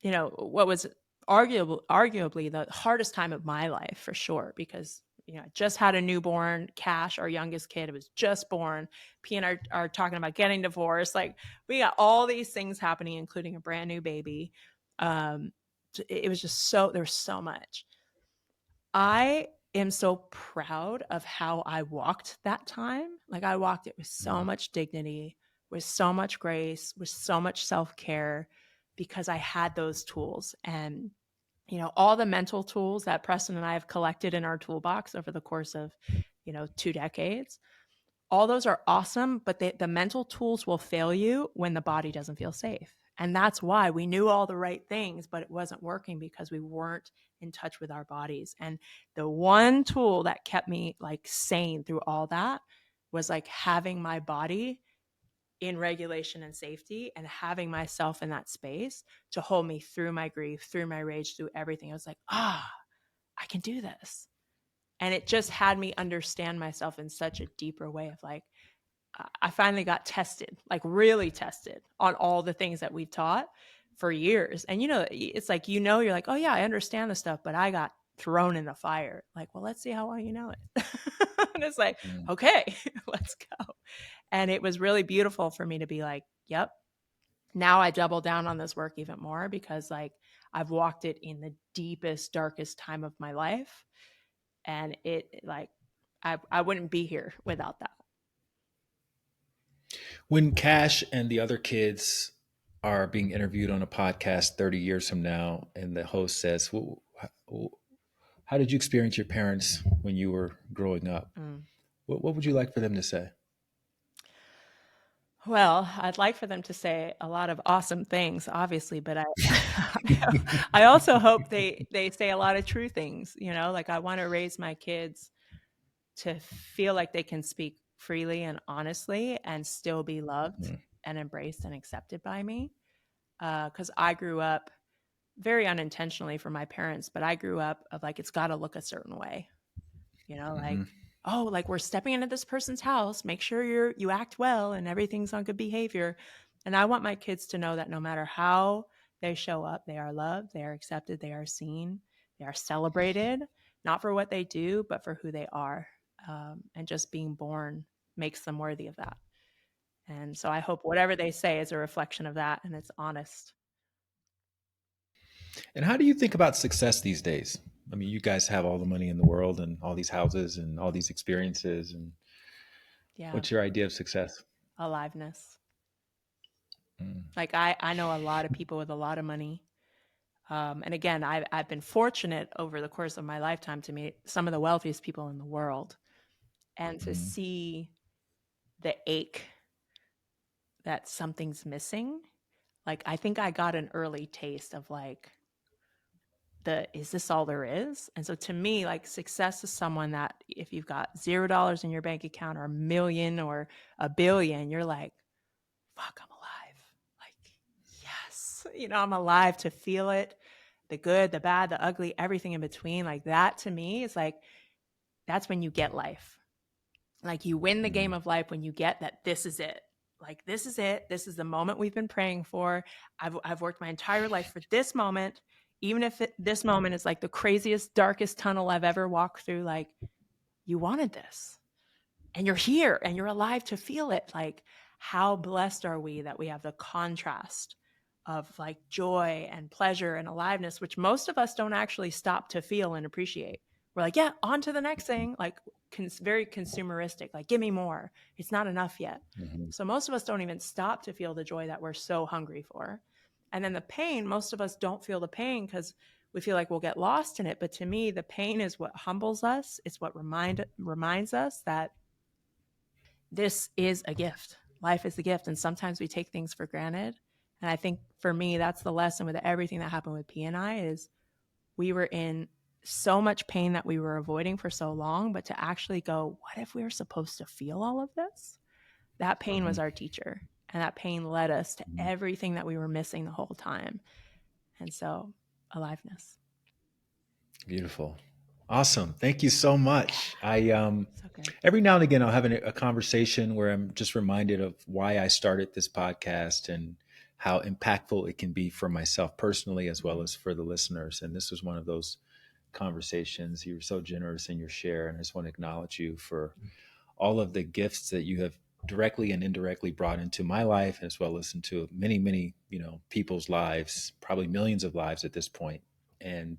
what was arguably the hardest time of my life for sure, because I just had a newborn. Cash, our youngest kid, was just born. P and I are talking about getting divorced. Like, we got all these things happening, including a brand new baby. It was just there was so much. I am so proud of how I walked that time. Like, I walked it with so much dignity, with so much grace, with so much self-care, because I had those tools. And all the mental tools that Preston and I have collected in our toolbox over the course of 2 decades, all those are awesome, but the mental tools will fail you when the body doesn't feel safe. And that's why we knew all the right things, but it wasn't working because we weren't in touch with our bodies. And the one tool that kept me like sane through all that was like having my body in regulation and safety and having myself in that space to hold me through my grief, through my rage, through everything. I was like, I can do this. And it just had me understand myself in such a deeper way of like, I finally got tested, like really tested on all the things that we've taught for years. And, it's like, you're like, oh yeah, I understand this stuff, but I got thrown in the fire. Like, well, let's see how well you know it. And it's like, okay, let's go. And it was really beautiful for me to be like, yep, now I double down on this work even more because like I've walked it in the deepest, darkest time of my life. And it like, I wouldn't be here without that. When Cash and the other kids are being interviewed on a podcast 30 years from now, and the host says, how did you experience your parents when you were growing up? What would you like for them to say? Well, I'd like for them to say a lot of awesome things, obviously, but I also hope they say a lot of true things, like I want to raise my kids to feel like they can speak freely and honestly and still be loved and embraced and accepted by me. Because I grew up very unintentionally from my parents, but I grew up of like, it's got to look a certain way, like, oh, like we're stepping into this person's house, make sure you act well and everything's on good behavior. And I want my kids to know that no matter how they show up, they are loved, they are accepted, they are seen, they are celebrated, not for what they do, but for who they are. And just being born makes them worthy of that. And so I hope whatever they say is a reflection of that and it's honest. And how do you think about success these days? I mean, you guys have all the money in the world and all these houses and all these experiences. And Yeah. what's your idea of success? Aliveness. Like I know a lot of people with a lot of money. And again, I've been fortunate over the course of my lifetime to meet some of the wealthiest people in the world and to see the ache that something's missing. Like, I think I got an early taste of like, is this all there is? And so to me, like success is someone that if you've got $0 in your bank account or a million or a billion, you're like, fuck, I'm alive. Like, yes, I'm alive to feel it, the good, the bad, the ugly, everything in between. Like that to me is like, that's when you get life. Like you win the game of life when you get that this is it. Like, this is it. This is the moment we've been praying for. I've worked my entire life for this moment. even if this moment is like the craziest, darkest tunnel I've ever walked through, like, you wanted this and you're here and you're alive to feel it. Like, how blessed are we that we have the contrast of like joy and pleasure and aliveness, which most of us don't actually stop to feel and appreciate. We're like, yeah, on to the next thing, like very consumeristic, like, give me more. It's not enough yet. Mhm. So most of us don't even stop to feel the joy that we're so hungry for. And then the pain, most of us don't feel the pain because we feel like we'll get lost in it. But to me, the pain is what humbles us. It's what reminds us that this is a gift. Life is a gift. And sometimes we take things for granted. And I think for me, that's the lesson with everything that happened with P and I is we were in so much pain that we were avoiding for so long, but to actually go, what if we were supposed to feel all of this? That pain was Mhm. our teacher. And that pain led us to Mhm. everything that we were missing the whole time. And so, aliveness. Beautiful. Awesome. Thank you so much. I So good. every now and again I'll have a conversation where I'm just reminded of why I started this podcast and how impactful it can be for myself personally as well as for the listeners. And this was one of those conversations. You were so generous in your share, and I just want to acknowledge you for all of the gifts that you have directly and indirectly brought into my life as well as into many, many, people's lives, probably millions of lives at this point. And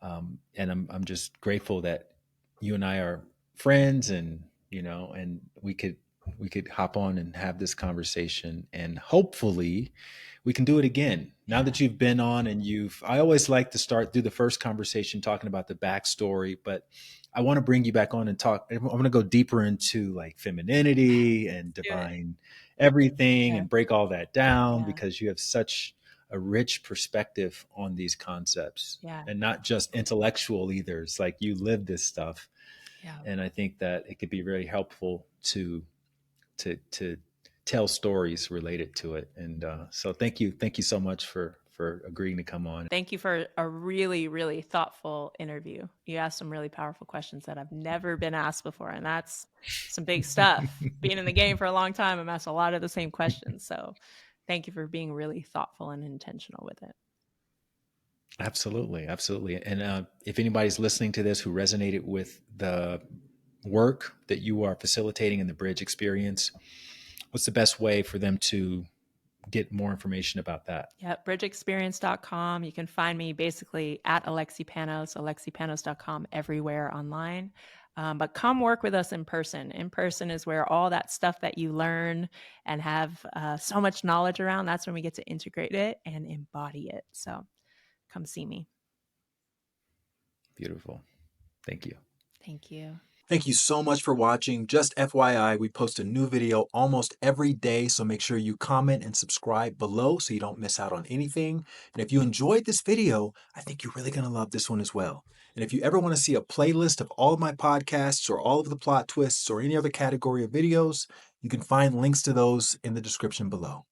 I'm just grateful that you and I are friends, and and we could hop on and have this conversation, and hopefully we can do it again now Yeah. that you've been on. And I always like to start through the first conversation talking about the backstory, but I want to bring you back on and talk. I'm going to go deeper into like femininity and Do it. divine everything Yeah. and break all that down, Yeah. because you have such a rich perspective on these concepts, Yeah. and not just intellectual either. It's like you live this stuff. Yeah. And I think that it could be really helpful to tell stories related to it. And so thank you so much for agreeing to come on. Thank you for a really, really thoughtful interview. You asked some really powerful questions that I've never been asked before, and that's some big stuff. Being in the game for a long time, I'm asked a lot of the same questions. So thank you for being really thoughtful and intentional with it. Absolutely, absolutely. And if anybody's listening to this who resonated with the work that you are facilitating in the Bridge experience, what's the best way for them to get more information about that? Yeah, bridgeexperience.com. You can find me basically at Alexi Panos, alexipanos.com, everywhere online. But come work with us in person. In person is where all that stuff that you learn and have so much knowledge around, that's when we get to integrate it and embody it. So come see me. Beautiful. Thank you. Thank you. Thank you so much for watching. Just FYI, we post a new video almost every day, so make sure you comment and subscribe below so you don't miss out on anything. And if you enjoyed this video, I think you're really going to love this one as well. And if you ever want to see a playlist of all of my podcasts or all of the plot twists or any other category of videos, you can find links to those in the description below.